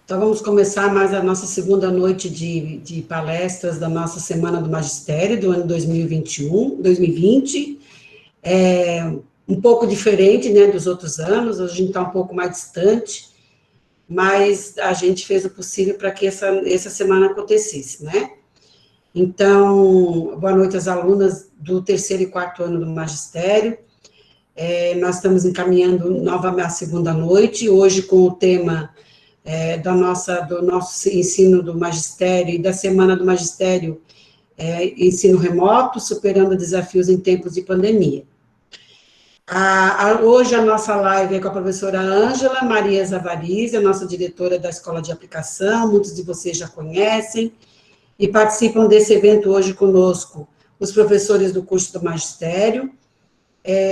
Então, vamos começar mais a nossa segunda noite de palestras da nossa Semana do Magistério, do ano 2020. Um pouco diferente, né, dos outros anos, hoje a gente está um pouco mais distante, mas a gente fez o possível para que essa semana acontecesse, né? Então, boa noite às alunas do terceiro e quarto ano do Magistério. Nós estamos encaminhando novamente a segunda noite, hoje com o tema do nosso ensino do magistério e da semana do magistério, ensino remoto, superando desafios em tempos de pandemia. Hoje a nossa live é com a professora Ângela Maria Zavariz, a nossa diretora da Escola de Aplicação, muitos de vocês já conhecem, e participam desse evento hoje conosco os professores do curso do magistério,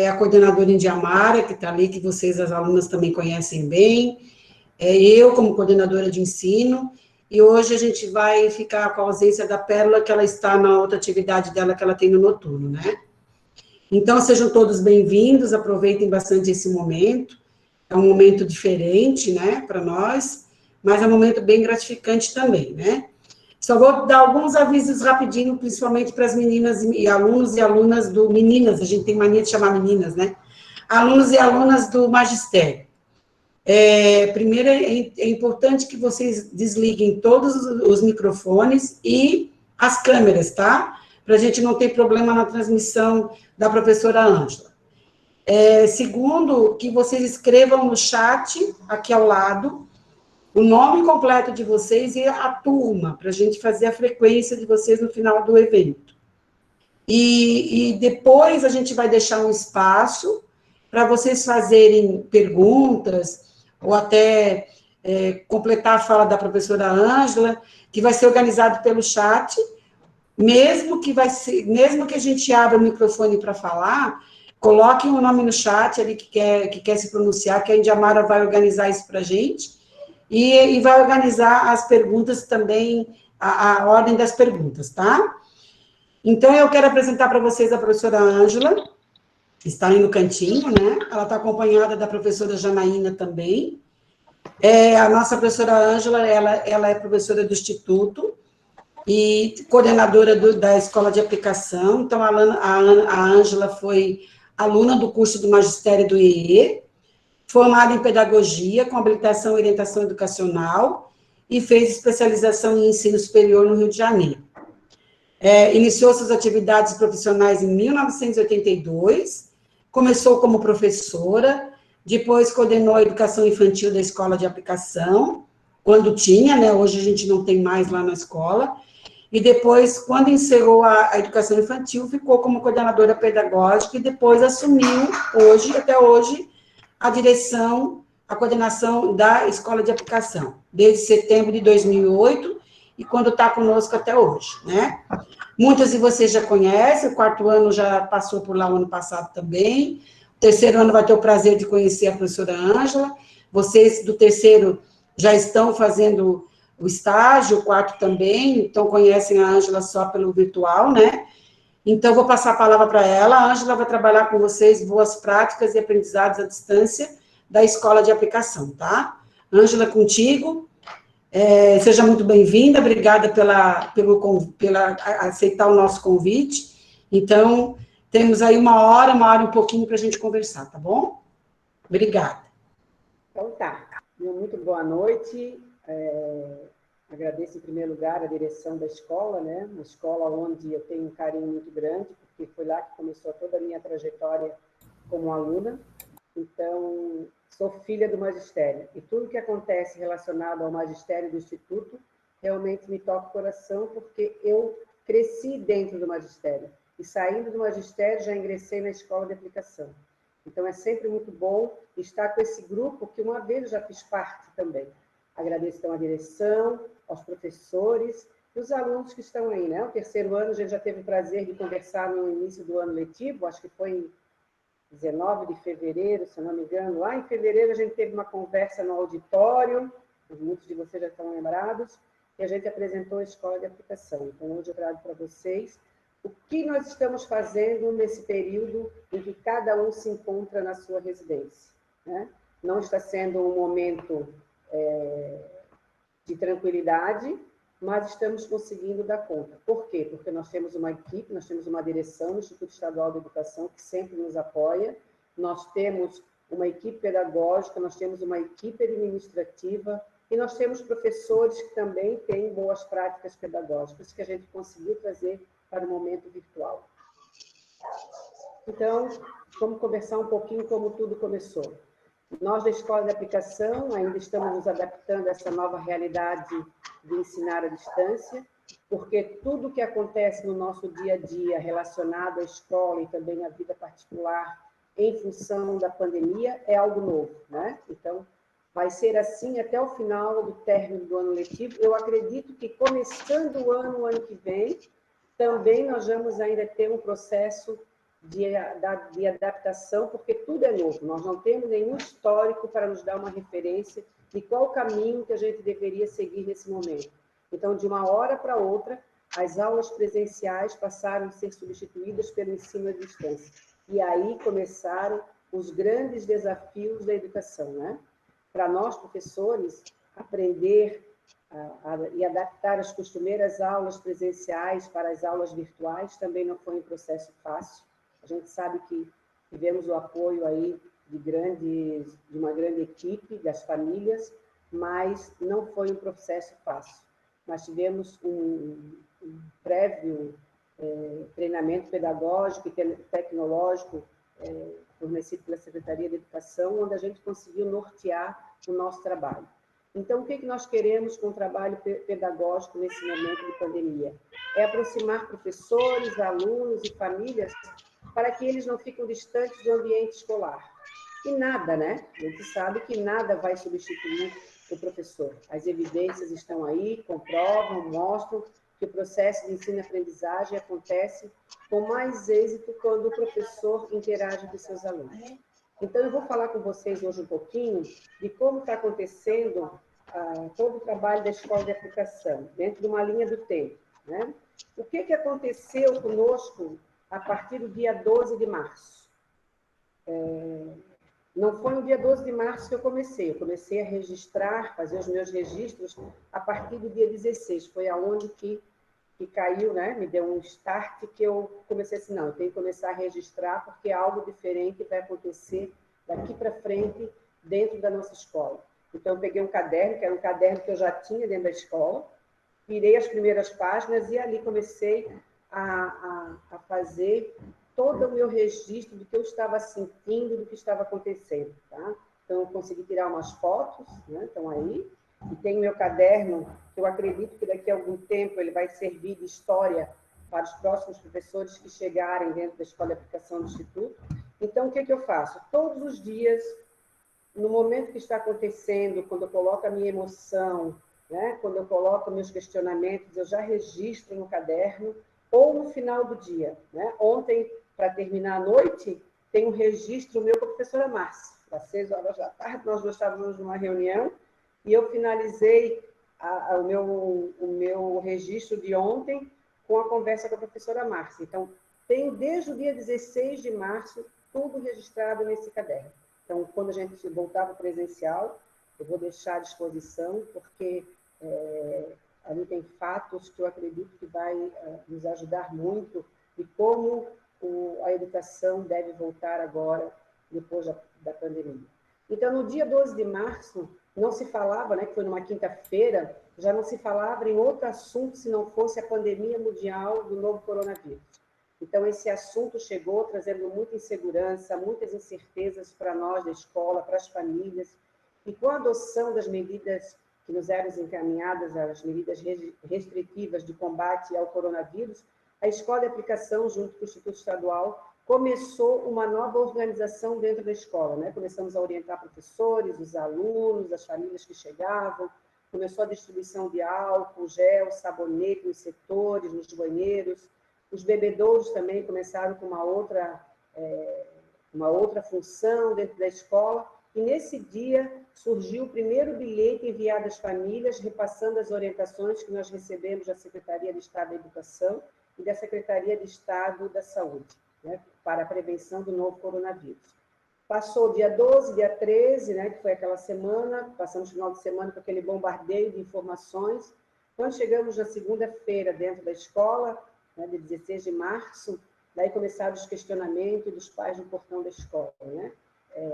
a coordenadora Indiamara, que está ali, que vocês, as alunas, também conhecem bem, eu como coordenadora de ensino, e hoje a gente vai ficar com a ausência da Pérola, que ela está na outra atividade dela que ela tem no noturno, né? Então, sejam todos bem-vindos, aproveitem bastante esse momento, é um momento diferente, né, para nós, mas é um momento bem gratificante também, né? Só vou dar alguns avisos rapidinho, principalmente para as meninas e alunos e alunas do... Meninas, a gente tem mania de chamar meninas, né? Alunos e alunas do magistério. Primeiro, é importante que vocês desliguem todos os microfones e as câmeras, tá? Para a gente não ter problema na transmissão da professora Ângela. Segundo, que vocês escrevam no chat, aqui ao lado, o nome completo de vocês e a turma, para a gente fazer a frequência de vocês no final do evento. E depois a gente vai deixar um espaço para vocês fazerem perguntas, ou até completar a fala da professora Ângela, que vai ser organizado pelo chat, mesmo que a gente abra o microfone para falar, coloquem o nome no chat ali que quer se pronunciar, que a Indiamara vai organizar isso para a gente, e vai organizar as perguntas também, a ordem das perguntas, tá? Então, eu quero apresentar para vocês a professora Ângela, que está aí no cantinho, né? Ela está acompanhada da professora Janaína também. A nossa professora Ângela, ela é professora do Instituto e coordenadora da Escola de Aplicação. Então, a Ângela foi aluna do curso do Magistério do IE, formada em Pedagogia, com habilitação em Orientação Educacional, e fez especialização em Ensino Superior no Rio de Janeiro. Iniciou suas atividades profissionais em 1982, começou como professora, depois coordenou a educação infantil da Escola de Aplicação, quando tinha, né, hoje a gente não tem mais lá na escola, e depois, quando encerrou a educação infantil, ficou como coordenadora pedagógica e depois assumiu, até hoje, a direção, a coordenação da Escola de Aplicação, desde setembro de 2008, e quando está conosco até hoje, né? Muitas de vocês já conhecem, o quarto ano já passou por lá o ano passado também, o terceiro ano vai ter o prazer de conhecer a professora Ângela, vocês do terceiro já estão fazendo o estágio, o quarto também, então conhecem a Ângela só pelo virtual, né? Então, vou passar a palavra para ela. A Ângela vai trabalhar com vocês boas práticas e aprendizados à distância da Escola de Aplicação, tá? Ângela, contigo. Seja muito bem-vinda, obrigada pela aceitar o nosso convite. Então, temos aí uma hora e um pouquinho para a gente conversar, tá bom? Obrigada. Então, tá. Muito boa noite. Agradeço, em primeiro lugar, a direção da escola, né? Uma escola onde eu tenho um carinho muito grande, porque foi lá que começou toda a minha trajetória como aluna. Então, sou filha do magistério. E tudo que acontece relacionado ao magistério do Instituto realmente me toca o coração, porque eu cresci dentro do magistério. E saindo do magistério, já ingressei na Escola de Aplicação. Então, é sempre muito bom estar com esse grupo, que uma vez eu já fiz parte também. Agradeço, então, a direção, aos professores e os alunos que estão aí, né? O terceiro ano, a gente já teve o prazer de conversar no início do ano letivo, acho que foi em 19 de fevereiro, se eu não me engano. Lá em fevereiro, a gente teve uma conversa no auditório, muitos de vocês já estão lembrados, e a gente apresentou a Escola de Aplicação. Então, hoje eu trago para vocês o que nós estamos fazendo nesse período em que cada um se encontra na sua residência, né? Não está sendo um momento de tranquilidade, mas estamos conseguindo dar conta. Por quê? Porque nós temos uma equipe, nós temos uma direção no Instituto Estadual de Educação que sempre nos apoia, nós temos uma equipe pedagógica, nós temos uma equipe administrativa e nós temos professores que também têm boas práticas pedagógicas que a gente conseguiu trazer para o momento virtual. Então, vamos conversar um pouquinho como tudo começou. Nós, da Escola de Aplicação, ainda estamos nos adaptando a essa nova realidade de ensinar à distância, porque tudo que acontece no nosso dia a dia relacionado à escola e também à vida particular em função da pandemia é algo novo, né? Então, vai ser assim até o final do término do ano letivo. Eu acredito que começando o ano que vem, também nós vamos ainda ter um processo de adaptação, porque tudo é novo, nós não temos nenhum histórico para nos dar uma referência de qual caminho que a gente deveria seguir nesse momento. Então, de uma hora para outra, as aulas presenciais passaram a ser substituídas pelo ensino à distância. E aí começaram os grandes desafios da educação, né? Para nós, professores, aprender e adaptar as costumeiras aulas presenciais para as aulas virtuais também não foi um processo fácil. A gente sabe que tivemos o apoio aí de uma grande equipe, das famílias, mas não foi um processo fácil. Nós tivemos um prévio treinamento pedagógico e tecnológico fornecido pela Secretaria de Educação, onde a gente conseguiu nortear o nosso trabalho. Então, o que nós queremos com o trabalho pedagógico nesse momento de pandemia? É aproximar professores, alunos e famílias para que eles não fiquem distantes do ambiente escolar. E nada, né? A gente sabe que nada vai substituir o professor. As evidências estão aí, comprovam, mostram que o processo de ensino-aprendizagem acontece com mais êxito quando o professor interage com seus alunos. Então, eu vou falar com vocês hoje um pouquinho de como está acontecendo todo o trabalho da Escola de Aplicação, dentro de uma linha do tempo, né? O que aconteceu conosco a partir do dia 12 de março? Não foi no dia 12 de março que eu comecei a registrar, fazer os meus registros a partir do dia 16, foi aonde que caiu, né? Me deu um start que eu comecei assim, não, eu tenho que começar a registrar porque algo diferente vai acontecer daqui para frente dentro da nossa escola. Então, eu peguei um caderno, que era um caderno que eu já tinha dentro da escola, virei as primeiras páginas e ali comecei a fazer todo o meu registro do que eu estava sentindo, do que estava acontecendo, tá? Então, eu consegui tirar umas fotos, né? Estão aí, e tem o meu caderno, que eu acredito que daqui a algum tempo ele vai servir de história para os próximos professores que chegarem dentro da Escola de Aplicação do Instituto. Então, o que eu faço? Todos os dias, no momento que está acontecendo, quando eu coloco a minha emoção, né? Quando eu coloco meus questionamentos, eu já registro no caderno, ou no final do dia, né? Ontem, para terminar a noite, tem um registro meu com a professora Márcia. Às 6 horas da tarde, nós estávamos numa reunião, e eu finalizei o meu registro de ontem com a conversa com a professora Márcia. Então, tem desde o dia 16 de março tudo registrado nesse caderno. Então, quando a gente voltar para o presencial, eu vou deixar à disposição, porque ali tem fatos que eu acredito que vai nos ajudar muito de como a educação deve voltar agora, depois da pandemia. Então, no dia 12 de março, não se falava, né, que foi numa quinta-feira, já não se falava em outro assunto se não fosse a pandemia mundial do novo coronavírus. Então, esse assunto chegou trazendo muita insegurança, muitas incertezas para nós da escola, para as famílias, e com a adoção das medidas que nos eram encaminhadas, as medidas restritivas de combate ao coronavírus, a Escola de Aplicação, junto com o Instituto Estadual, começou uma nova organização dentro da escola, né? Começamos a orientar professores, os alunos, as famílias que chegavam, começou a distribuição de álcool, gel, sabonete nos setores, nos banheiros, os bebedouros também começaram com uma outra função dentro da escola, e nesse dia surgiu o primeiro bilhete enviado às famílias, repassando as orientações que nós recebemos da Secretaria de Estado da Educação e da Secretaria de Estado da Saúde, né, para a prevenção do novo coronavírus. Passou o dia 12, dia 13, né, que foi aquela semana, passamos o final de semana com aquele bombardeio de informações. Quando chegamos na segunda-feira dentro da escola, né, de 16 de março, daí começaram os questionamentos dos pais no portão da escola, né?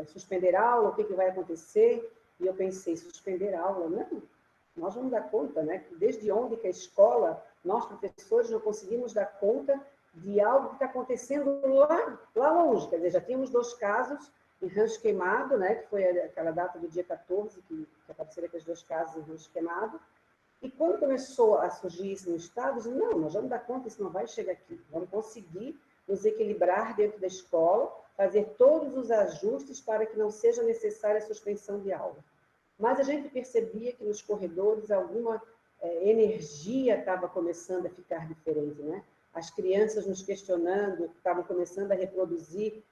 Suspender aula, o que vai acontecer? E eu pensei, suspender aula? Não, nós vamos dar conta, né? Desde onde que a escola, nós professores não conseguimos dar conta de algo que está acontecendo lá longe. Quer dizer, já tínhamos 2 casos em Rancho Queimado, né? Que foi aquela data do dia 14, que apareceram aqueles 2 casos em Rancho Queimado. E quando começou a surgir isso no Estado, eu disse, não, nós vamos dar conta, isso não vai chegar aqui. Vamos conseguir nos equilibrar dentro da escola, fazer todos os ajustes para que não seja necessária a suspensão de aula. Mas a gente percebia que nos corredores alguma energia estava começando a ficar diferente, né? As crianças nos questionando, estavam começando a reproduzir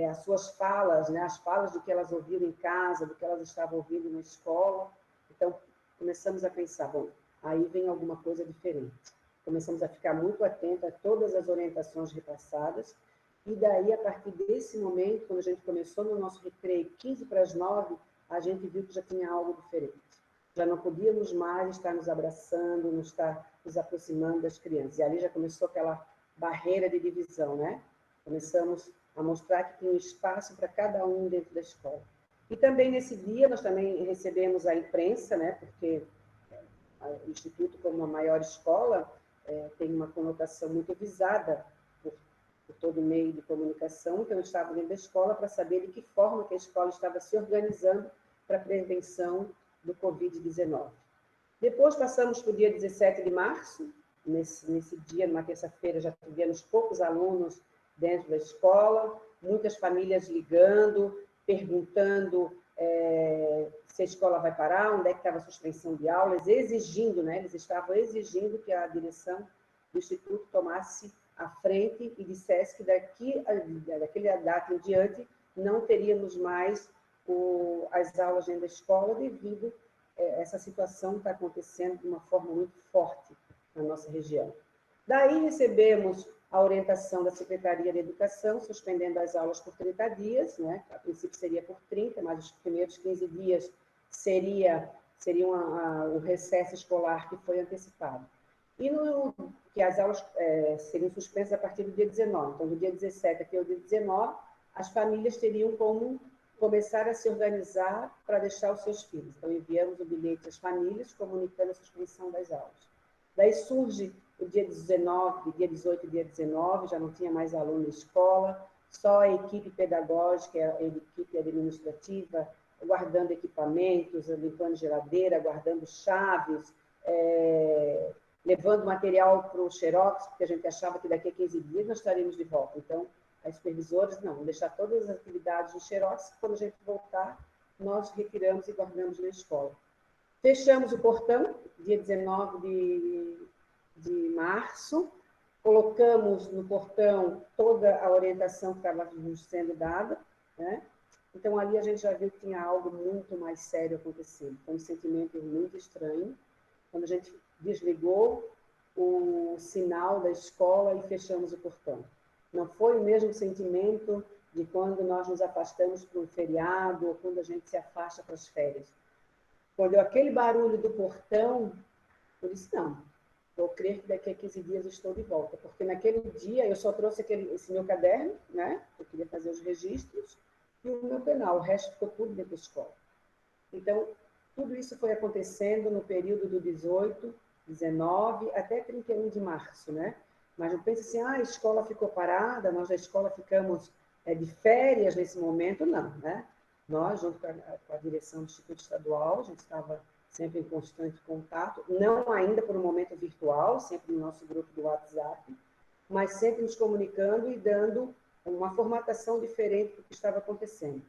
as suas falas, né? As falas do que elas ouviram em casa, do que elas estavam ouvindo na escola. Então, começamos a pensar, bom, aí vem alguma coisa diferente. Começamos a ficar muito atentos a todas as orientações repassadas, e daí, a partir desse momento, quando a gente começou no nosso recreio, 15 para as 9, a gente viu que já tinha algo diferente. Já não podíamos mais estar nos abraçando, nos aproximando das crianças. E ali já começou aquela barreira de divisão, né? Começamos a mostrar que tinha um espaço para cada um dentro da escola. E também nesse dia nós também recebemos a imprensa, né? Porque o Instituto, como a maior escola, tem uma conotação muito visada por todo meio de comunicação, então eu estava dentro da escola para saber de que forma que a escola estava se organizando para a prevenção do Covid-19. Depois passamos para o dia 17 de março, nesse dia, numa terça-feira, já tivemos poucos alunos dentro da escola, muitas famílias ligando, perguntando se a escola vai parar, onde é que estava a suspensão de aulas, exigindo, né? Eles estavam exigindo que a direção do Instituto tomasse à frente e dissesse que daquela data em diante não teríamos mais as aulas dentro da escola devido a essa situação que está acontecendo de uma forma muito forte na nossa região. Daí recebemos a orientação da Secretaria de Educação, suspendendo as aulas por 30 dias, né? A princípio seria por 30, mas os primeiros 15 dias seriam o recesso escolar que foi antecipado. E que as aulas seriam suspensas a partir do dia 19. Então, do dia 17 até o dia 19, as famílias teriam como começar a se organizar para deixar os seus filhos. Então, enviamos o bilhete às famílias, comunicando a suspensão das aulas. Daí surge o dia 19, dia 18 e dia 19, já não tinha mais aluno na escola, só a equipe pedagógica, a equipe administrativa, guardando equipamentos, limpando geladeira, guardando chaves, levando material para o Xerox, porque a gente achava que daqui a 15 dias nós estaríamos de volta. Então, as supervisoras, não, vão deixar todas as atividades no Xerox, quando a gente voltar, nós retiramos e guardamos na escola. Fechamos o portão, dia 19 de março, colocamos no portão toda a orientação que estava nos sendo dada, né? Então, ali a gente já viu que tinha algo muito mais sério acontecendo. Foi um sentimento muito estranho, quando a gente desligou o sinal da escola e fechamos o portão. Não foi o mesmo sentimento de quando nós nos afastamos para um feriado ou quando a gente se afasta para as férias. Quando deu aquele barulho do portão, eu disse, não, vou crer que daqui a 15 dias eu estou de volta, porque naquele dia eu só trouxe esse meu caderno, né? Eu queria fazer os registros, e o meu penal, o resto ficou tudo dentro da escola. Então, tudo isso foi acontecendo no período do 18, 19 até 31 de março, né? Mas não pense assim, a escola ficou parada, nós da escola ficamos de férias nesse momento, não, né? Nós, junto com a direção do Instituto Estadual, a gente estava sempre em constante contato, não ainda por um momento virtual, sempre no nosso grupo do WhatsApp, mas sempre nos comunicando e dando uma formatação diferente do que estava acontecendo.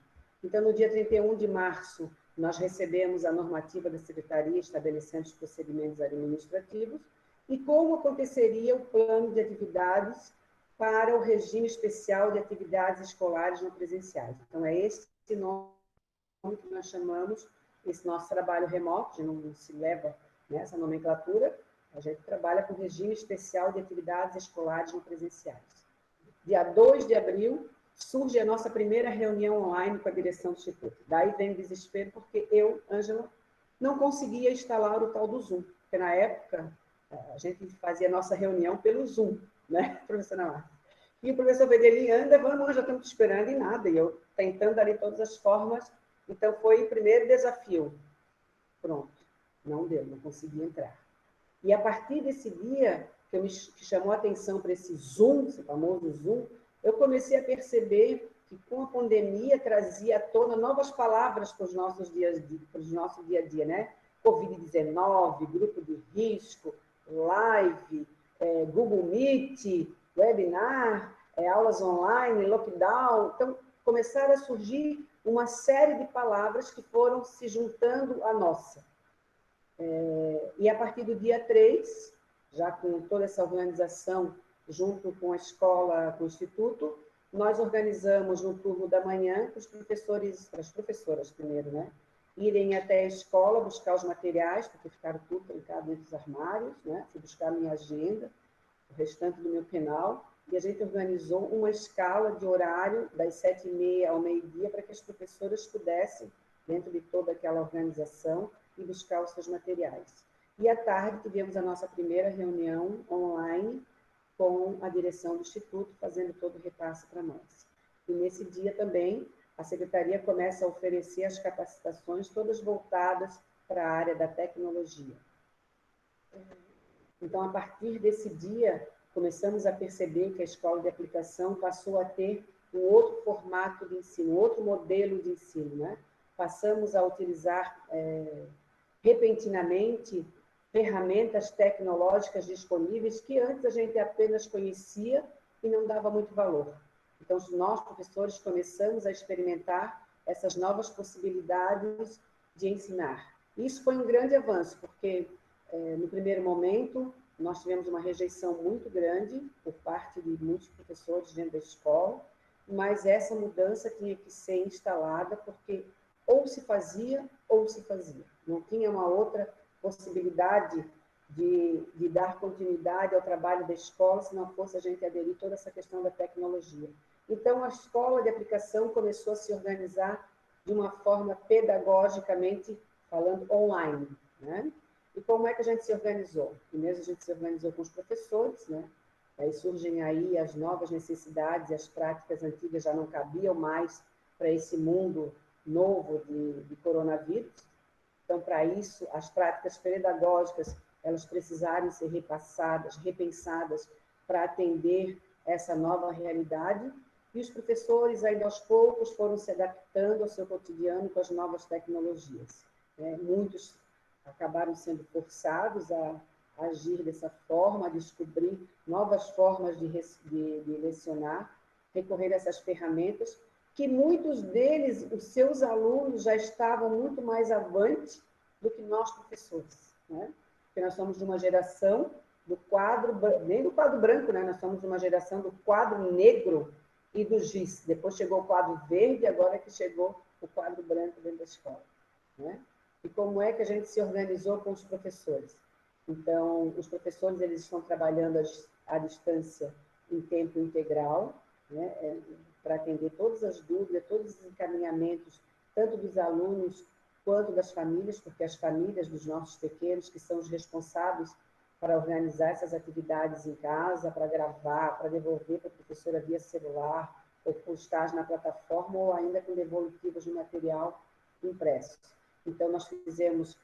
Então, no dia 31 de março, nós recebemos a normativa da Secretaria estabelecendo os procedimentos administrativos e como aconteceria o plano de atividades para o regime especial de atividades escolares não presenciais. Então, é esse nome que nós chamamos, esse nosso trabalho remoto, não se leva nessa nomenclatura, a gente trabalha com regime especial de atividades escolares não presenciais. Dia 2 de abril, surge a nossa primeira reunião online com a direção do Instituto. Daí vem o desespero, porque eu, Ângela, não conseguia instalar o tal do Zoom, porque na época a gente fazia a nossa reunião pelo Zoom, né, professora Marta? E o professor Vedelin anda, vamos, já estamos te esperando e nada, e eu tentando ali todas as formas. Então, foi o primeiro desafio. Pronto, não deu, não consegui entrar. E a partir desse dia, que chamou a atenção para esse Zoom, esse famoso Zoom, eu comecei a perceber que com a pandemia trazia à tona novas palavras para os nossos dias, para o nosso dia a dia, né? Covid-19, grupo de risco, live, Google Meet, webinar, aulas online, lockdown. Então, começaram a surgir uma série de palavras que foram se juntando à nossa. E a partir do dia 3, já com toda essa organização, junto com a escola, com o Instituto, nós organizamos no turno da manhã, os professores, as professoras primeiro, né? Irem até a escola buscar os materiais, porque ficaram tudo trancado dentro dos armários, né? Fui buscar a minha agenda, o restante do meu penal, e a gente organizou uma escala de horário das 7h30 ao meio-dia para que as professoras pudessem, dentro de toda aquela organização, ir buscar os seus materiais. E à tarde tivemos a nossa primeira reunião online com a direção do Instituto, fazendo todo o repasse para nós. E nesse dia também, a Secretaria começa a oferecer as capacitações todas voltadas para a área da tecnologia. Então, a partir desse dia, começamos a perceber que a escola de aplicação passou a ter um outro formato de ensino, outro modelo de ensino, né? Passamos a utilizar repentinamente ferramentas tecnológicas disponíveis que antes a gente apenas conhecia e não dava muito valor. Então, nós, professores, começamos a experimentar essas novas possibilidades de ensinar. Isso foi um grande avanço, porque no primeiro momento nós tivemos uma rejeição muito grande por parte de muitos professores dentro da escola, mas essa mudança tinha que ser instalada, porque ou se fazia ou se fazia. Não tinha uma outra possibilidade de dar continuidade ao trabalho da escola se não fosse a gente aderir toda essa questão da tecnologia. Então, a escola de aplicação começou a se organizar de uma forma pedagogicamente falando online, né? E como é que a gente se organizou? Primeiro, a gente se organizou com os professores, né? Aí surgem aí as novas necessidades, as práticas antigas já não cabiam mais para esse mundo novo de coronavírus. Então, para isso, as práticas pedagógicas, elas precisaram ser repassadas, repensadas para atender essa nova realidade. E os professores, ainda aos poucos, foram se adaptando ao seu cotidiano com as novas tecnologias. Muitos acabaram sendo forçados a agir dessa forma, a descobrir novas formas de lecionar, recorrer a essas ferramentas, que muitos deles, os seus alunos, já estavam muito mais avante do que nós, professores, né? Porque nós somos de uma geração do quadro, nem do quadro branco, né? Nós somos de uma geração do quadro negro e do giz. Depois chegou o quadro verde, agora que chegou o quadro branco dentro da escola, né? E como é que a gente se organizou com os professores? Então, os professores, eles estão trabalhando à distância em tempo integral, né? Para atender todas as dúvidas, todos os encaminhamentos, tanto dos alunos quanto das famílias, porque as famílias dos nossos pequenos, que são os responsáveis para organizar essas atividades em casa, para gravar, para devolver para a professora via celular, ou postar na plataforma, ou ainda com devolutivas de material impresso. Então, nós fizemos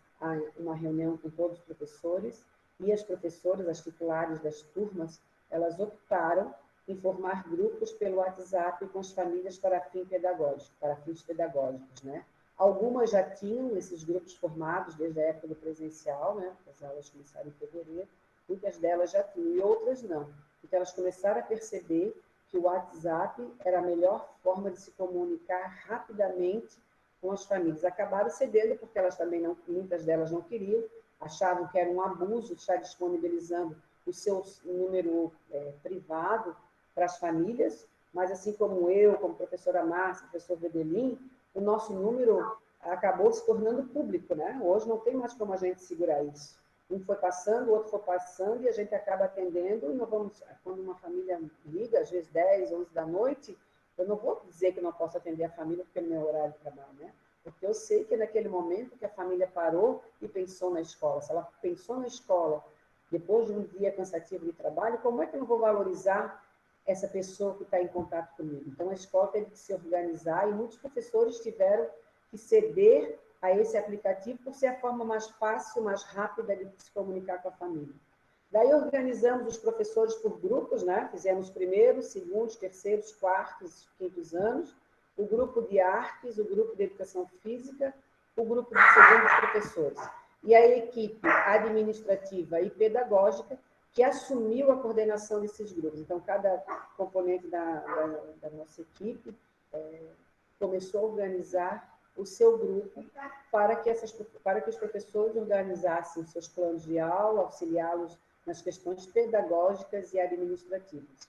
uma reunião com todos os professores, e as professoras, as titulares das turmas, elas optaram em formar grupos pelo WhatsApp com as famílias para fins pedagógicos, né? Algumas já tinham esses grupos formados desde a época do presencial, né? As aulas começaram em fevereiro, muitas delas já tinham, e outras não. Então, elas começaram a perceber que o WhatsApp era a melhor forma de se comunicar rapidamente com as famílias. Acabaram cedendo, porque elas também não, muitas delas não queriam, achavam que era um abuso estar disponibilizando o seu número privado para as famílias, mas assim como eu, como professora Márcia, professor Vedelin, o nosso número acabou se tornando público, né? Hoje não tem mais como a gente segurar isso. Um foi passando, o outro foi passando, e a gente acaba atendendo, e nós vamos, quando uma família liga, às vezes 10, 11 da noite, Eu não vou dizer que não posso atender a família porque é meu horário de trabalho, né? Porque eu sei que naquele momento que a família parou e pensou na escola, se ela pensou na escola depois de um dia cansativo de trabalho, como é que eu não vou valorizar essa pessoa que está em contato comigo? Então, a escola teve que se organizar e muitos professores tiveram que ceder a esse aplicativo por ser a forma mais fácil, mais rápida de se comunicar com a família. Daí organizamos os professores por grupos, né? Fizemos primeiros, segundos, terceiros, quartos, quintos anos, o grupo de artes, o grupo de educação física, o grupo de segundos professores. E a equipe administrativa e pedagógica que assumiu a coordenação desses grupos. Então, cada componente da nossa equipe começou a organizar o seu grupo para que os professores organizassem os seus planos de aula, auxiliá-los nas questões pedagógicas e administrativas.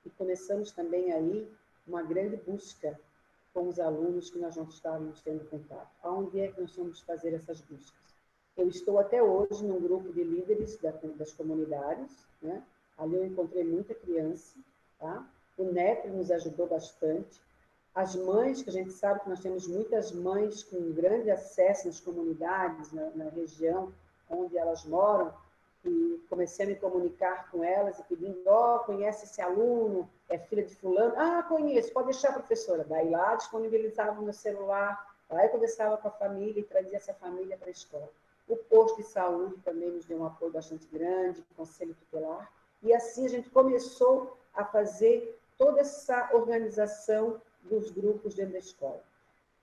E começamos também aí uma grande busca com os alunos que nós não estávamos tendo contato. Aonde é que nós vamos fazer essas buscas? Eu estou até hoje num grupo de líderes das comunidades, né? Ali eu encontrei muita criança, tá? O NEP nos ajudou bastante. As mães, que a gente sabe que nós temos muitas mães com grande acesso nas comunidades, na região onde elas moram, e comecei a me comunicar com elas e pedindo, conhece esse aluno, é filha de fulano? Ah, conheço, pode deixar, professora. Daí lá disponibilizava o meu celular, lá eu conversava com a família e trazia essa família para a escola. O posto de saúde também nos deu um apoio bastante grande, o conselho tutelar, e assim a gente começou a fazer toda essa organização dos grupos dentro da escola.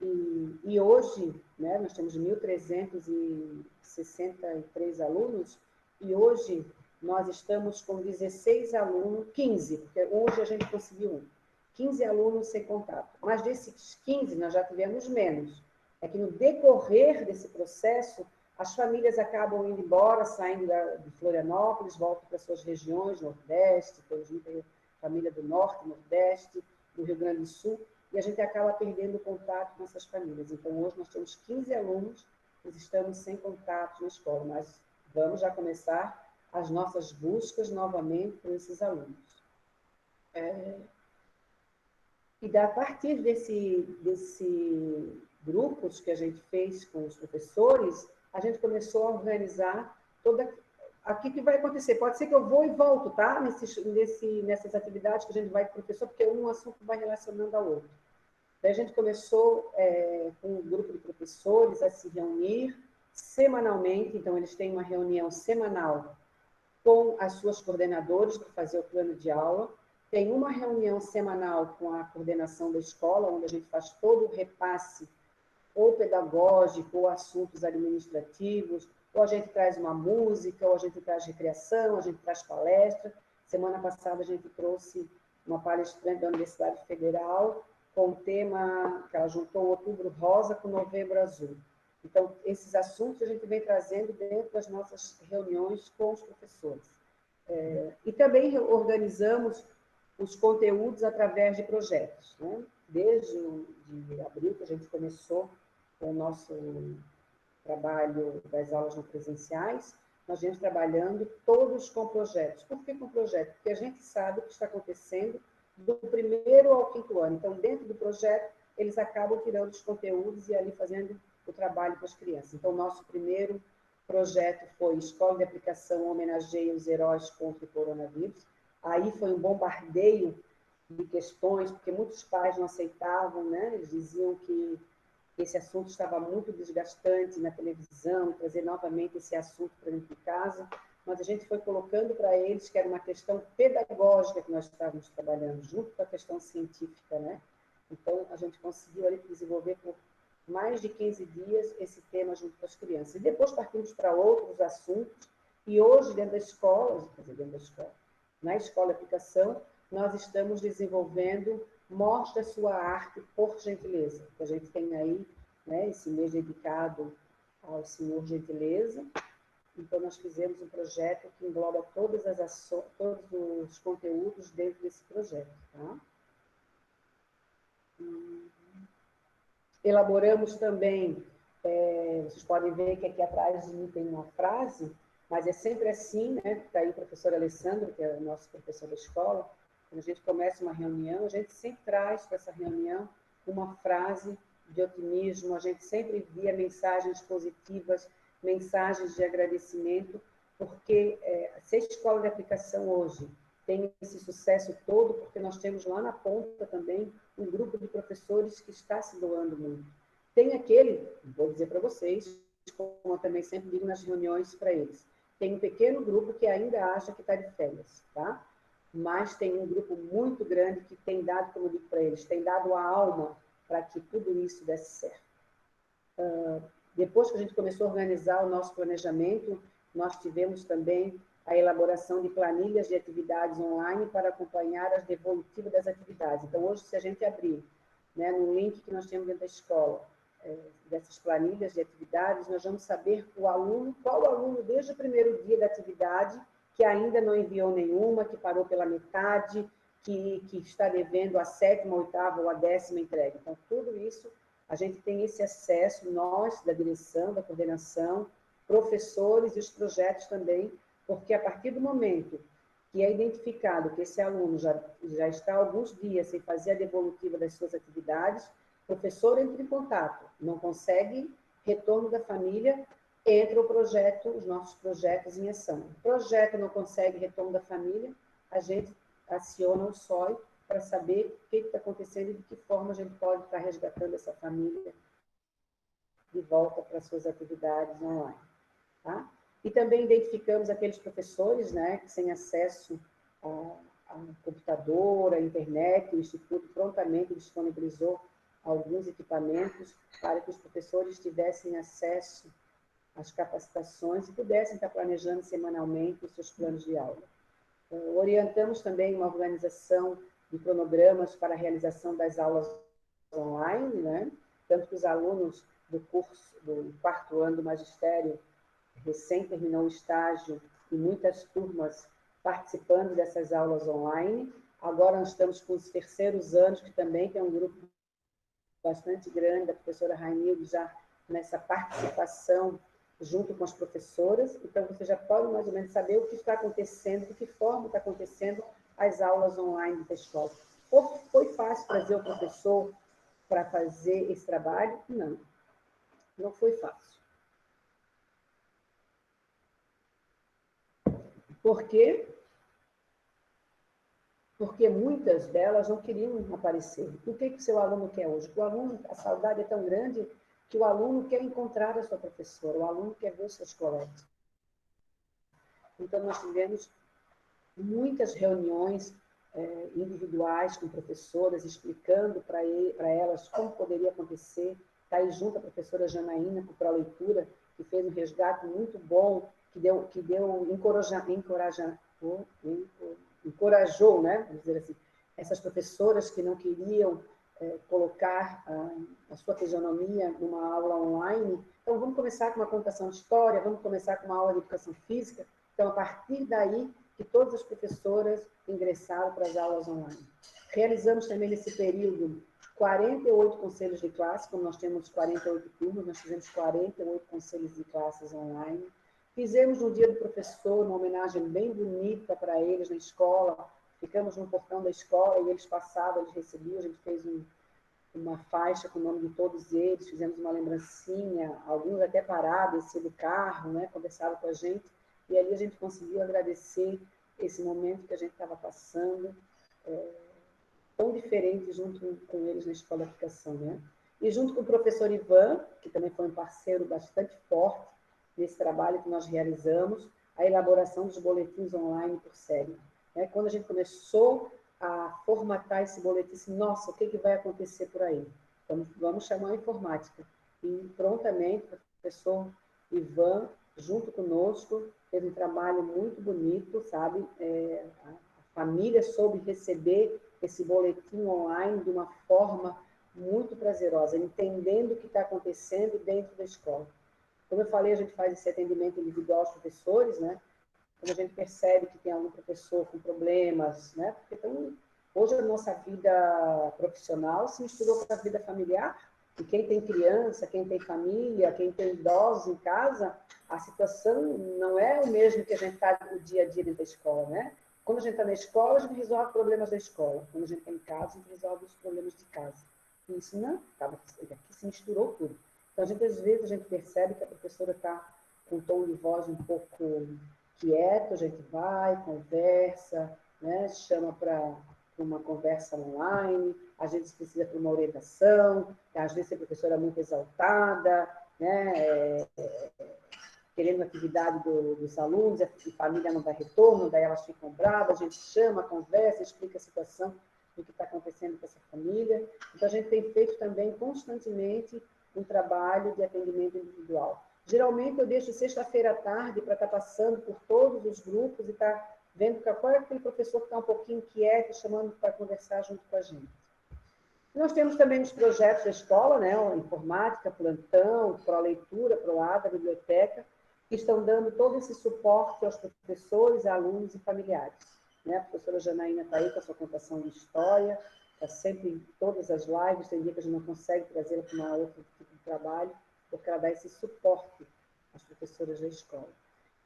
E hoje, né, nós temos 1.363 alunos, e hoje nós estamos com 16 alunos, 15, porque hoje a gente conseguiu 15 alunos sem contato. Mas desses 15, nós já tivemos menos. É que no decorrer desse processo, as famílias acabam indo embora, saindo de Florianópolis, voltam para suas regiões, Nordeste, temos muita família do Norte, Nordeste, do Rio Grande do Sul, e a gente acaba perdendo o contato com essas famílias. Então, hoje nós temos 15 alunos que estamos sem contato na escola, mas vamos já começar as nossas buscas novamente por esses alunos. E a partir desse grupos que a gente fez com os professores, a gente começou a organizar aqui que vai acontecer. Pode ser que eu vou e volto, tá? Nessas atividades que a gente vai com o professor, porque um assunto vai relacionando ao outro. Daí a gente começou com um grupo de professores a se reunir semanalmente, então eles têm uma reunião semanal com as suas coordenadoras para fazer o plano de aula, tem uma reunião semanal com a coordenação da escola, onde a gente faz todo o repasse, ou pedagógico, ou assuntos administrativos, ou a gente traz uma música, ou a gente traz recreação, a gente traz palestra. Semana passada a gente trouxe uma palestrante da Universidade Federal com o tema que ela juntou Outubro Rosa com Novembro Azul. Então, esses assuntos a gente vem trazendo dentro das nossas reuniões com os professores. E também organizamos os conteúdos através de projetos, né? Desde de abril que a gente começou com o nosso trabalho das aulas não presenciais, nós vamos trabalhando todos com projetos. Por que com projeto? Porque a gente sabe o que está acontecendo do primeiro ao quinto ano. Então, dentro do projeto, eles acabam tirando os conteúdos e ali fazendo o trabalho com as crianças. Então, o nosso primeiro projeto foi Escola de Aplicação homenageia os heróis contra o coronavírus. Aí foi um bombardeio de questões, porque muitos pais não aceitavam, né? Eles diziam que esse assunto estava muito desgastante na televisão, trazer novamente esse assunto para dentro de casa, mas a gente foi colocando para eles que era uma questão pedagógica que nós estávamos trabalhando, junto com a questão científica, né? Então, a gente conseguiu ali desenvolver por mais de 15 dias esse tema junto com as crianças. E depois partimos para outros assuntos, e hoje, dentro da escola, na Escola de Aplicação, nós estamos desenvolvendo Mostre a Sua Arte, por gentileza. A gente tem aí, né, esse mês dedicado ao Senhor Gentileza. Então, nós fizemos um projeto que engloba todas as ações, todos os conteúdos dentro desse projeto. Tá? Elaboramos também, vocês podem ver que aqui atrás de mim tem uma frase, mas é sempre assim, né? Está aí o professor Alessandro, que é o nosso professor da escola. Quando a gente começa uma reunião, a gente sempre traz para essa reunião uma frase de otimismo, a gente sempre envia mensagens positivas, mensagens de agradecimento, porque se a escola de aplicação hoje tem esse sucesso todo, porque nós temos lá na ponta também um grupo de professores que está se doando muito. Tem aquele, vou dizer para vocês, como eu também sempre digo nas reuniões para eles, tem um pequeno grupo que ainda acha que está de férias, tá? Mas tem um grupo muito grande que tem dado, como eu digo para eles, tem dado a alma para que tudo isso desse certo. Depois que a gente começou a organizar o nosso planejamento, nós tivemos também a elaboração de planilhas de atividades online para acompanhar as devolutivas das atividades. Então, hoje, se a gente abrir, né, no link que nós temos dentro da escola, dessas planilhas de atividades, nós vamos saber qual aluno, desde o primeiro dia da atividade, que ainda não enviou nenhuma, que parou pela metade, que está devendo a 7ª, 8ª ou a 10ª entrega. Então, tudo isso, a gente tem esse acesso, nós, da direção, da coordenação, professores e os projetos também, porque a partir do momento que é identificado que esse aluno já está há alguns dias sem fazer a devolutiva das suas atividades, o professor entra em contato, não consegue retorno da família, entra o projeto, os nossos projetos em ação. O projeto não consegue retorno da família, a gente aciona o SOI para saber o que está acontecendo e de que forma a gente pode estar resgatando essa família de volta para suas atividades online. Tá? E também identificamos aqueles professores, né, que sem acesso a computador, à internet, o Instituto prontamente disponibilizou alguns equipamentos para que os professores tivessem acesso às capacitações e pudessem estar planejando semanalmente os seus planos de aula. Orientamos também uma organização de cronogramas para a realização das aulas online, né? Tanto que os alunos do curso do 4º ano do magistério recém terminou o estágio e muitas turmas participando dessas aulas online. Agora nós estamos com os 3º anos, que também tem um grupo bastante grande, da professora Rainilde já nessa participação junto com as professoras. Então, você já pode mais ou menos saber o que está acontecendo, de que forma está acontecendo as aulas online da escola. Foi fácil trazer o professor para fazer esse trabalho? Não, não foi fácil. Por quê? Porque muitas delas não queriam aparecer. O que o seu aluno quer hoje? O aluno, a saudade é tão grande que o aluno quer encontrar a sua professora, o aluno quer ver os seus colegas. Então, nós tivemos muitas reuniões individuais com professoras, explicando para elas como poderia acontecer. Está aí junto a professora Janaína, com a leitura, que fez um resgate muito bom, que encorajou, né, vamos dizer assim, essas professoras que não queriam colocar a sua fisionomia numa aula online. Então, vamos começar com uma contação de história, vamos começar com uma aula de educação física. Então, a partir daí, que todas as professoras ingressaram para as aulas online. Realizamos também, nesse período, 48 conselhos de classe, como nós temos 48 turmas, nós fizemos 48 conselhos de classes online. Fizemos no Dia do Professor uma homenagem bem bonita para eles na escola. Ficamos no portão da escola e eles passavam, eles recebiam, a gente fez uma faixa com o nome de todos eles, fizemos uma lembrancinha, alguns até pararam, desceram do carro, né, conversaram com a gente, e ali a gente conseguiu agradecer esse momento que a gente estava passando, tão diferente junto com eles na escola de aplicação, né? E junto com o professor Ivan, que também foi um parceiro bastante forte nesse trabalho que nós realizamos, a elaboração dos boletins online por série. Quando a gente começou a formatar esse boletim, assim, nossa, o que vai acontecer por aí? Vamos chamar a informática. E prontamente o professor Ivan, junto conosco, fez um trabalho muito bonito, sabe? A família soube receber esse boletim online de uma forma muito prazerosa, entendendo o que está acontecendo dentro da escola. Como eu falei, a gente faz esse atendimento individual aos professores, né? Quando a gente percebe que tem algum professor com problemas, né? Porque então, hoje a nossa vida profissional se misturou com a vida familiar, e quem tem criança, quem tem família, quem tem idosos em casa, a situação não é o mesmo que a gente está no dia a dia dentro da escola, né? Quando a gente está na escola, a gente resolve problemas da escola. Quando a gente está em casa, a gente resolve os problemas de casa. E isso não, aqui se misturou tudo. Então, às vezes, a gente percebe que a professora está com um tom de voz um pouco quieto, a gente vai, conversa, né? Chama para uma conversa online, às vezes precisa para uma orientação, às vezes a professora é muito exaltada, né? Querendo a atividade dos alunos, a família não dá retorno, daí elas ficam bravas, a gente chama, conversa, explica a situação do que está acontecendo com essa família. Então, a gente tem feito também constantemente um trabalho de atendimento individual. Geralmente, eu deixo sexta-feira à tarde para estar passando por todos os grupos e estar vendo qual é aquele professor que está um pouquinho quieto, chamando para conversar junto com a gente. Nós temos também os projetos da escola, né, a informática, plantão, pró-leitura, pró-ada, biblioteca, que estão dando todo esse suporte aos professores, alunos e familiares. Né? A professora Janaína está aí com a sua contação de história, está sempre em todas as lives, tem dia que a gente não consegue trazê-la para uma outra tipo de trabalho, porque ela dá esse suporte às professoras da escola.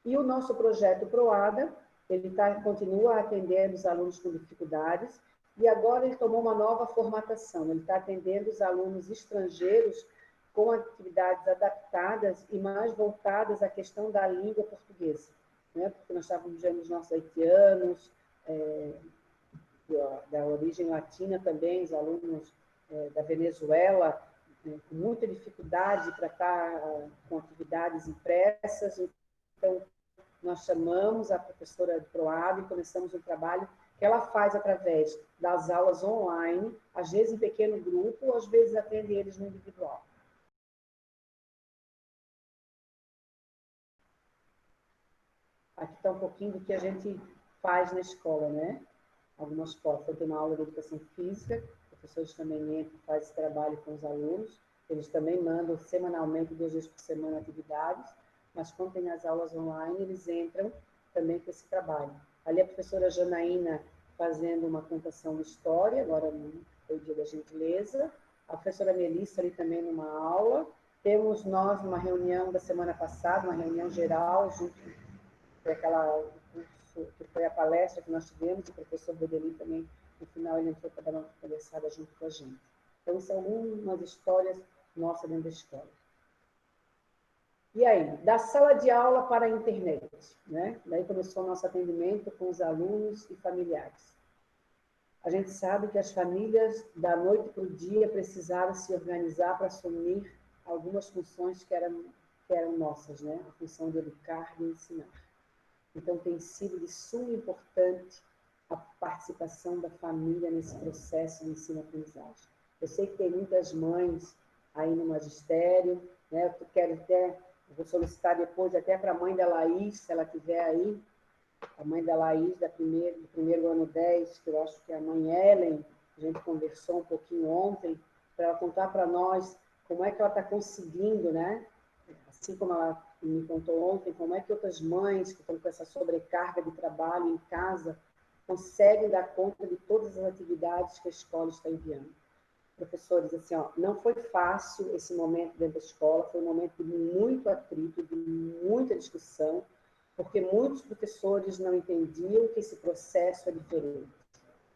E o nosso projeto PROADA, ele continua atendendo os alunos com dificuldades, e agora ele tomou uma nova formatação, ele está atendendo os alunos estrangeiros com atividades adaptadas e mais voltadas à questão da língua portuguesa, né? Porque nós estávamos vendo os nossos haitianos, da origem latina também, os alunos da Venezuela, com muita dificuldade para estar com atividades impressas. Então, nós chamamos a professora do PROAB e começamos um trabalho que ela faz através das aulas online, às vezes em pequeno grupo, às vezes atende eles no individual. Aqui está um pouquinho do que a gente faz na escola, né? Algumas fotos. Eu tenho uma aula de educação física, professores também entram, fazem esse trabalho com os alunos, eles também mandam semanalmente, 2 vezes por semana, atividades, mas quando tem as aulas online, eles entram também com esse trabalho. Ali a professora Janaína fazendo uma contação de história, agora foi o dia da gentileza, a professora Melissa ali também numa aula, temos nós numa reunião da semana passada, uma reunião geral, junto com aquela curso, que foi a palestra que nós tivemos, o professor Bedeli também, no final ele entrou para dar uma conversada junto com a gente. Então, são algumas histórias nossas dentro da escola. E aí, da sala de aula para a internet, né? Daí começou o nosso atendimento com os alunos e familiares. A gente sabe que as famílias, da noite para o dia, precisaram se organizar para assumir algumas funções que eram nossas, né? A função de educar e ensinar. Então, tem sido de suma importância a participação da família nesse processo de ensino-aprendizagem. Eu sei que tem muitas mães aí no magistério, né? Eu quero até, vou solicitar depois até para a mãe da Laís, se ela estiver aí, a mãe da Laís, do primeiro ano 10, que eu acho que é a mãe Ellen, a gente conversou um pouquinho ontem, para ela contar para nós como é que ela está conseguindo, né? Assim como ela me contou ontem, como é que outras mães que estão com essa sobrecarga de trabalho em casa conseguem dar conta de todas as atividades que a escola está enviando. Professores, assim, ó, não foi fácil esse momento dentro da escola, foi um momento de muito atrito, de muita discussão, porque muitos professores não entendiam que esse processo é diferente.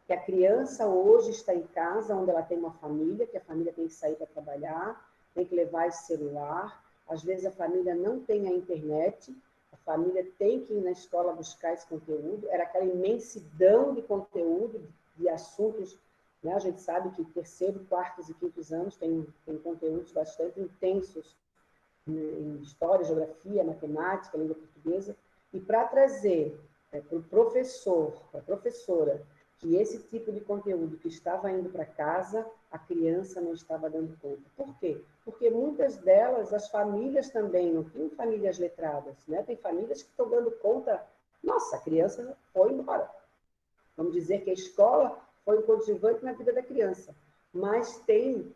Que a criança hoje está em casa, onde ela tem uma família, que a família tem que sair para trabalhar, tem que levar esse celular, às vezes a família não tem a internet, a família tem que ir na escola buscar esse conteúdo, era aquela imensidão de conteúdo, de assuntos, né? A gente sabe que terceiro, quartos e quintos anos tem conteúdos bastante intensos em história, geografia, matemática, língua portuguesa, e para trazer para o professor, para a professora, que esse tipo de conteúdo que estava indo para casa, a criança não estava dando conta. Por quê? Porque muitas delas, as famílias também, não tinham famílias letradas, né? Tem famílias que estão dando conta, nossa, a criança foi embora. Vamos dizer que a escola foi um coadjuvante na vida da criança, mas tem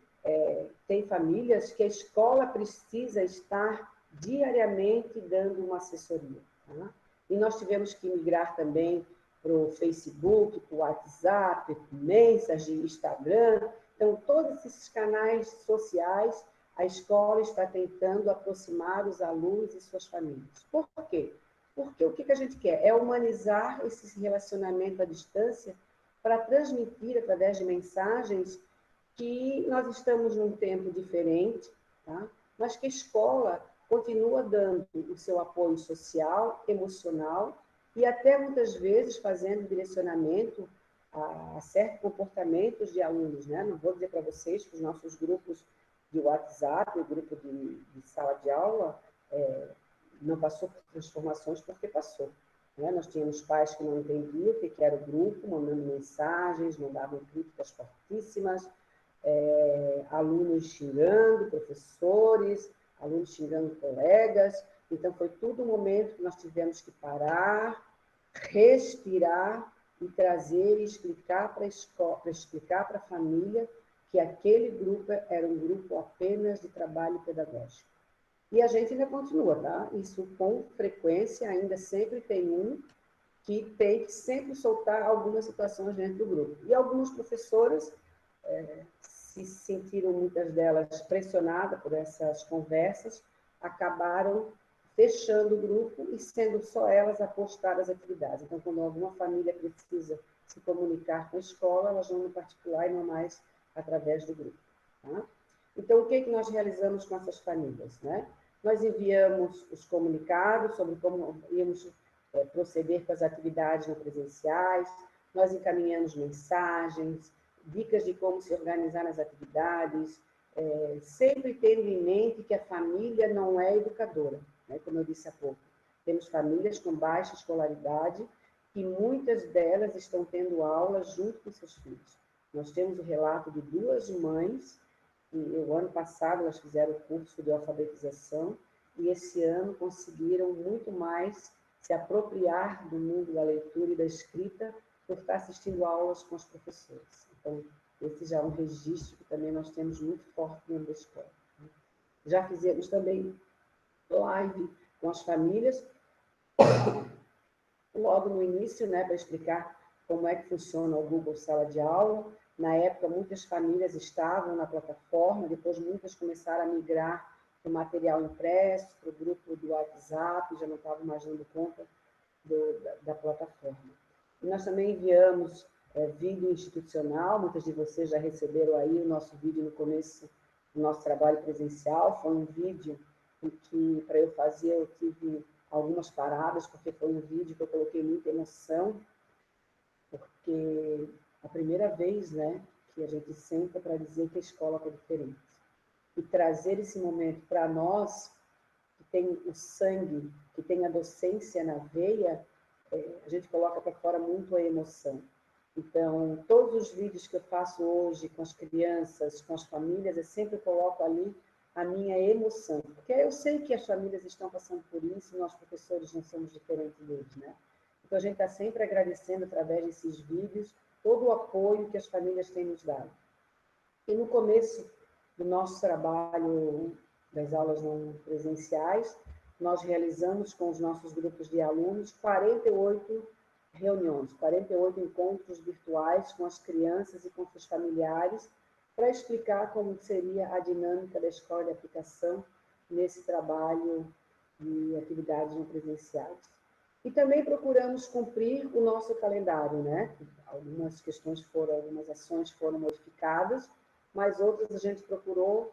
famílias que a escola precisa estar diariamente dando uma assessoria. Tá? E nós tivemos que migrar também para o Facebook, para o WhatsApp, para o Messenger, Instagram. Então, todos esses canais sociais, a escola está tentando aproximar os alunos e suas famílias. Por quê? Porque o que a gente quer? É humanizar esse relacionamento à distância para transmitir, através de mensagens, que nós estamos num tempo diferente, tá? Mas que a escola continua dando o seu apoio social, emocional e até muitas vezes fazendo direcionamento a certos comportamentos de alunos, né? Não vou dizer para vocês que os nossos grupos de WhatsApp, o grupo de sala de aula, não passou por transformações porque passou. Né? Nós tínhamos pais que não entendiam o que era o grupo, mandando mensagens, mandavam críticas fortíssimas, alunos xingando professores, alunos xingando colegas. Então, foi tudo um momento que nós tivemos que parar, respirar e trazer e explicar para a escola, explicar para a família que aquele grupo era um grupo apenas de trabalho pedagógico. E a gente ainda continua, tá? Isso com frequência, ainda sempre tem um que tem que sempre soltar algumas situações dentro do grupo. E algumas professoras se sentiram, muitas delas, pressionadas por essas conversas, acabaram fechando o grupo e sendo só elas a postar as atividades. Então, quando alguma família precisa se comunicar com a escola, elas vão no particular e não mais através do grupo. Tá? Então, o que nós realizamos com essas famílias? Né? Nós enviamos os comunicados sobre como íamos proceder com as atividades não presenciais, nós encaminhamos mensagens, dicas de como se organizar nas atividades, sempre tendo em mente que a família não é educadora, né? Como eu disse há pouco. Temos famílias com baixa escolaridade e muitas delas estão tendo aulas junto com seus filhos. Nós temos o relato de 2 mães, que o ano passado elas fizeram o curso de alfabetização e esse ano conseguiram muito mais se apropriar do mundo da leitura e da escrita por estar assistindo aulas com os professores. Então, esse já é um registro que também nós temos muito forte dentro da escola. Já fizemos também live com as famílias, logo no início, né, para explicar como é que funciona o Google Sala de Aula. Na época, muitas famílias estavam na plataforma, depois muitas começaram a migrar para o material impresso, para o grupo do WhatsApp, já não estavam mais dando conta da plataforma. E nós também enviamos vídeo institucional, muitas de vocês já receberam aí o nosso vídeo no começo do nosso trabalho presencial, foi um vídeo que, para eu fazer, eu tive algumas paradas, porque foi um vídeo que eu coloquei muita emoção, porque a primeira vez, né, que a gente senta para dizer que a escola está diferente. E trazer esse momento para nós, que tem o sangue, que tem a docência na veia, a gente coloca para fora muito a emoção. Então, todos os vídeos que eu faço hoje com as crianças, com as famílias, eu sempre coloco ali a minha emoção, porque eu sei que as famílias estão passando por isso e nós, professores, não somos diferentes deles, né? Então, a gente está sempre agradecendo, através desses vídeos, todo o apoio que as famílias têm nos dado. E no começo do nosso trabalho das aulas não presenciais, nós realizamos com os nossos grupos de alunos 48 reuniões, 48 encontros virtuais com as crianças e com seus familiares, para explicar como seria a dinâmica da escola de aplicação nesse trabalho de atividades não presenciais. E também procuramos cumprir o nosso calendário, né? Algumas ações foram modificadas, mas outras a gente procurou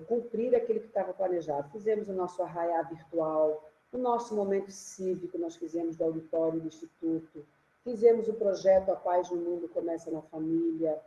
cumprir aquilo que estava planejado. Fizemos o nosso arraiá virtual, o nosso momento cívico, nós fizemos do auditório do Instituto, fizemos o projeto A Paz no Mundo Começa na Família.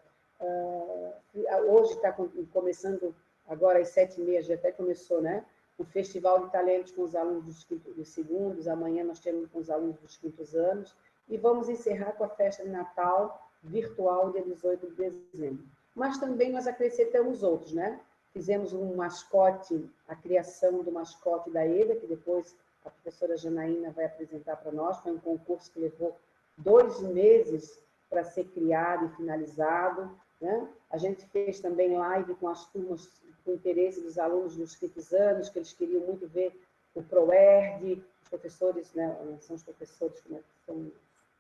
Hoje está começando, agora às 7h30, já até começou, né? O Festival de Talentos com os alunos dos segundos, amanhã nós temos com os alunos dos 5º anos, e vamos encerrar com a festa de Natal virtual, dia 18 de dezembro. Mas também nós acrescentamos outros, né? Fizemos um mascote, a criação do mascote da EDA, que depois a professora Janaína vai apresentar para nós. Foi um concurso que levou 2 meses para ser criado e finalizado, né? A gente fez também live com as turmas, com o interesse dos alunos dos 5º anos, que eles queriam muito ver o ProERD, os professores, né? São os professores que são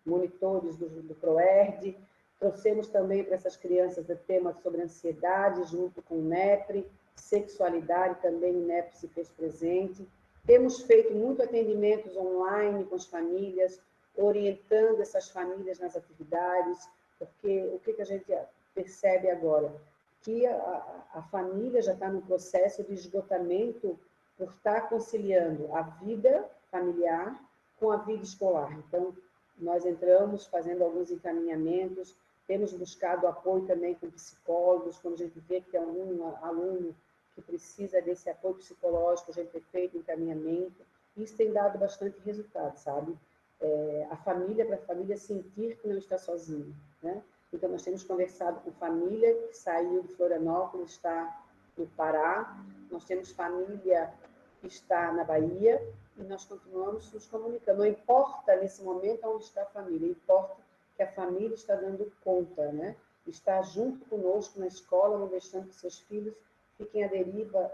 monitores do ProERD. Trouxemos também para essas crianças o tema sobre ansiedade, junto com o NEPRE, sexualidade também, o NEPRE se fez presente. Temos feito muito atendimentos online com as famílias, orientando essas famílias nas atividades, porque o que a gente percebe agora? Que a família já está no processo de esgotamento por estar conciliando a vida familiar com a vida escolar. Então, nós entramos fazendo alguns encaminhamentos, temos buscado apoio também com psicólogos, quando a gente vê que tem algum aluno que precisa desse apoio psicológico, a gente tem feito encaminhamento, isso tem dado bastante resultado, sabe? Para a família sentir que não está sozinha, né? Então, nós temos conversado com família que saiu de Florianópolis, está no Pará, nós temos família que está na Bahia, e nós continuamos nos comunicando. Não importa, nesse momento, onde está a família, importa que a família está dando conta, né? Está junto conosco na escola, não deixando que seus filhos fiquem à deriva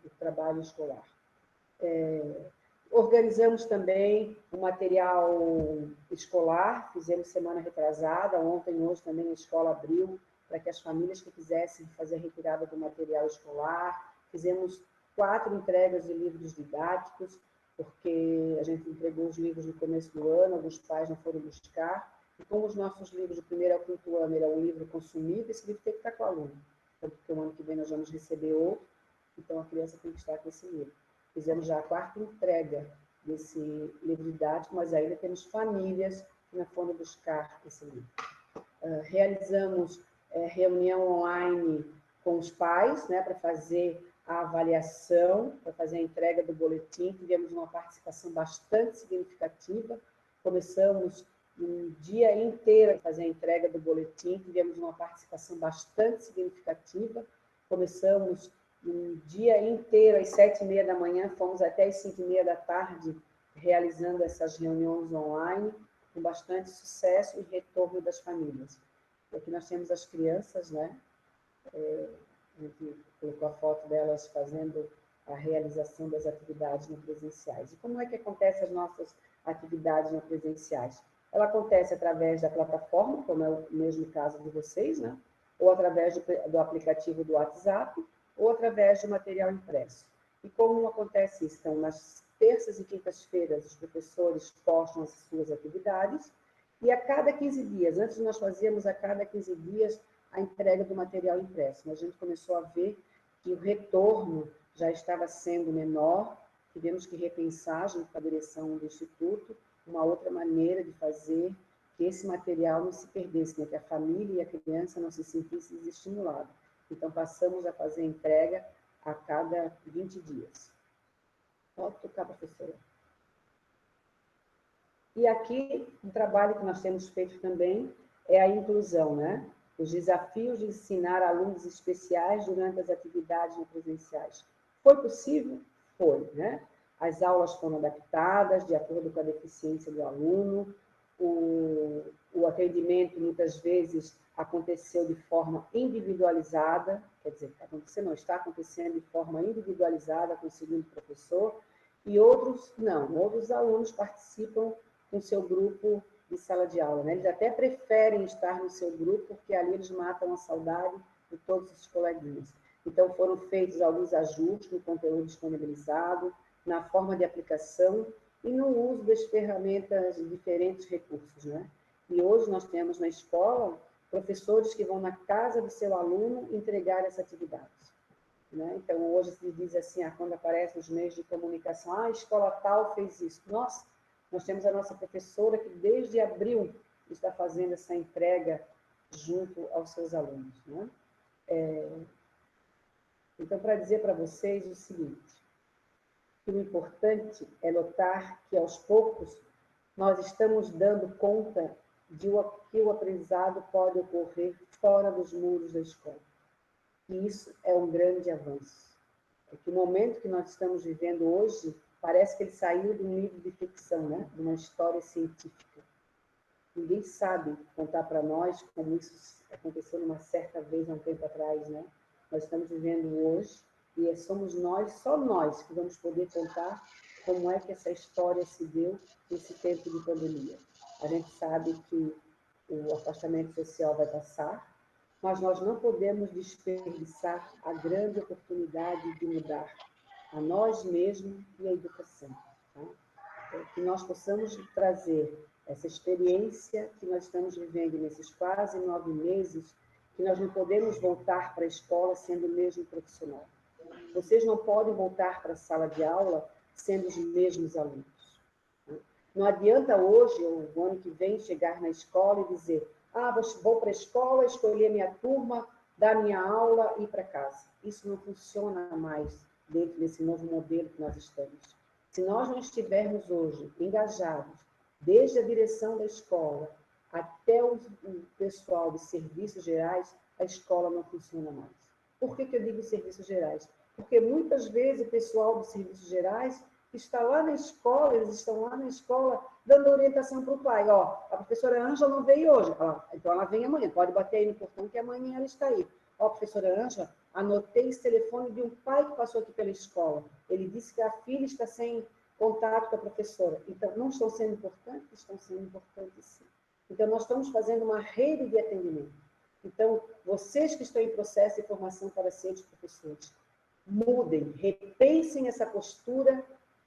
do trabalho escolar. Organizamos também o material escolar, fizemos semana retrasada, ontem e hoje também a escola abriu para que as famílias que quisessem fazer a retirada do material escolar. Fizemos 4 entregas de livros didáticos, porque a gente entregou os livros no começo do ano, alguns pais não foram buscar, e como os nossos livros do 1º ao 5º ano era um livro consumido, esse livro tem que estar com o aluno, porque o ano que vem nós vamos receber outro, então a criança tem que estar com esse livro. Fizemos já a 4ª entrega desse livro didático, mas ainda temos famílias que não foram buscar esse livro. Realizamos reunião online com os pais, né, para fazer a avaliação, para fazer a entrega do boletim. Tivemos uma participação bastante significativa. Começamos um dia inteiro a fazer a entrega do boletim. Tivemos uma participação bastante significativa. Começamos um dia inteiro, às 7h30 da manhã, fomos até às 5h30 da tarde, realizando essas reuniões online, com bastante sucesso e retorno das famílias. Aqui nós temos as crianças, né? A gente colocou a foto delas fazendo a realização das atividades não presenciais. E como é que acontecem as nossas atividades não presenciais? Ela acontece através da plataforma, como é o mesmo caso de vocês, né? Ou através do aplicativo do WhatsApp, ou através de material impresso. E como acontece isso? Então, nas terças e quintas-feiras, os professores postam as suas atividades, e a cada 15 dias, antes nós fazíamos a cada 15 dias a entrega do material impresso, mas a gente começou a ver que o retorno já estava sendo menor, tivemos que repensar, junto com a direção do Instituto, uma outra maneira de fazer que esse material não se perdesse, né? Que a família e a criança não se sentissem desestimulados. Então, passamos a fazer a entrega a cada 20 dias. Pode tocar, professora. E aqui, um trabalho que nós temos feito também é a inclusão, né? Os desafios de ensinar alunos especiais durante as atividades não presenciais. Foi possível? Foi, né? As aulas foram adaptadas de acordo com a deficiência do aluno, o atendimento, muitas vezes, aconteceu de forma individualizada, quer dizer, está acontecendo de forma individualizada com o segundo professor, e outros não, outros alunos participam com seu grupo de sala de aula, né? Eles até preferem estar no seu grupo, porque ali eles matam a saudade de todos os coleguinhas. Então, foram feitos alguns ajustes no conteúdo disponibilizado, na forma de aplicação e no uso das ferramentas de diferentes recursos, né? E hoje nós temos na escola professores que vão na casa do seu aluno entregar essa atividade, né? Então, hoje se diz assim, quando aparece nos meios de comunicação, a escola tal fez isso. Nossa, nós temos a nossa professora que desde abril está fazendo essa entrega junto aos seus alunos, né? Então, para dizer para vocês o seguinte, que o importante é notar que, aos poucos, nós estamos dando conta de que o aprendizado pode ocorrer fora dos muros da escola. E isso é um grande avanço. É que o momento que nós estamos vivendo hoje, parece que ele saiu de um livro de ficção, né? De uma história científica. Ninguém sabe contar para nós como isso aconteceu numa certa vez, há um tempo atrás, né? Nós estamos vivendo hoje e somos nós, só nós, que vamos poder contar como é que essa história se deu nesse tempo de pandemia. A gente sabe que o afastamento social vai passar, mas nós não podemos desperdiçar a grande oportunidade de mudar, a nós mesmos e à educação. Tá? Que nós possamos trazer essa experiência que nós estamos vivendo nesses quase 9 meses, que nós não podemos voltar para a escola sendo o mesmo profissional. Vocês não podem voltar para a sala de aula sendo os mesmos alunos. Não adianta hoje, ou o ano que vem, chegar na escola e dizer: vou para a escola, escolher minha turma, dar minha aula e ir para casa. Isso não funciona mais dentro desse novo modelo que nós estamos. Se nós não estivermos hoje engajados, desde a direção da escola até o pessoal de serviços gerais, a escola não funciona mais. Por que eu digo serviços gerais? Porque muitas vezes o pessoal de serviços gerais está lá na escola, eles estão lá na escola dando orientação para o pai. A professora Ângela não veio hoje. Então ela vem amanhã, pode bater aí no portão que amanhã ela está aí. Professora Ângela, anotei esse telefone de um pai que passou aqui pela escola. Ele disse que a filha está sem contato com a professora. Então, não estão sendo importantes? Estão sendo importantes, sim. Então, nós estamos fazendo uma rede de atendimento. Então, vocês que estão em processo de formação para serem professores, mudem, repensem essa postura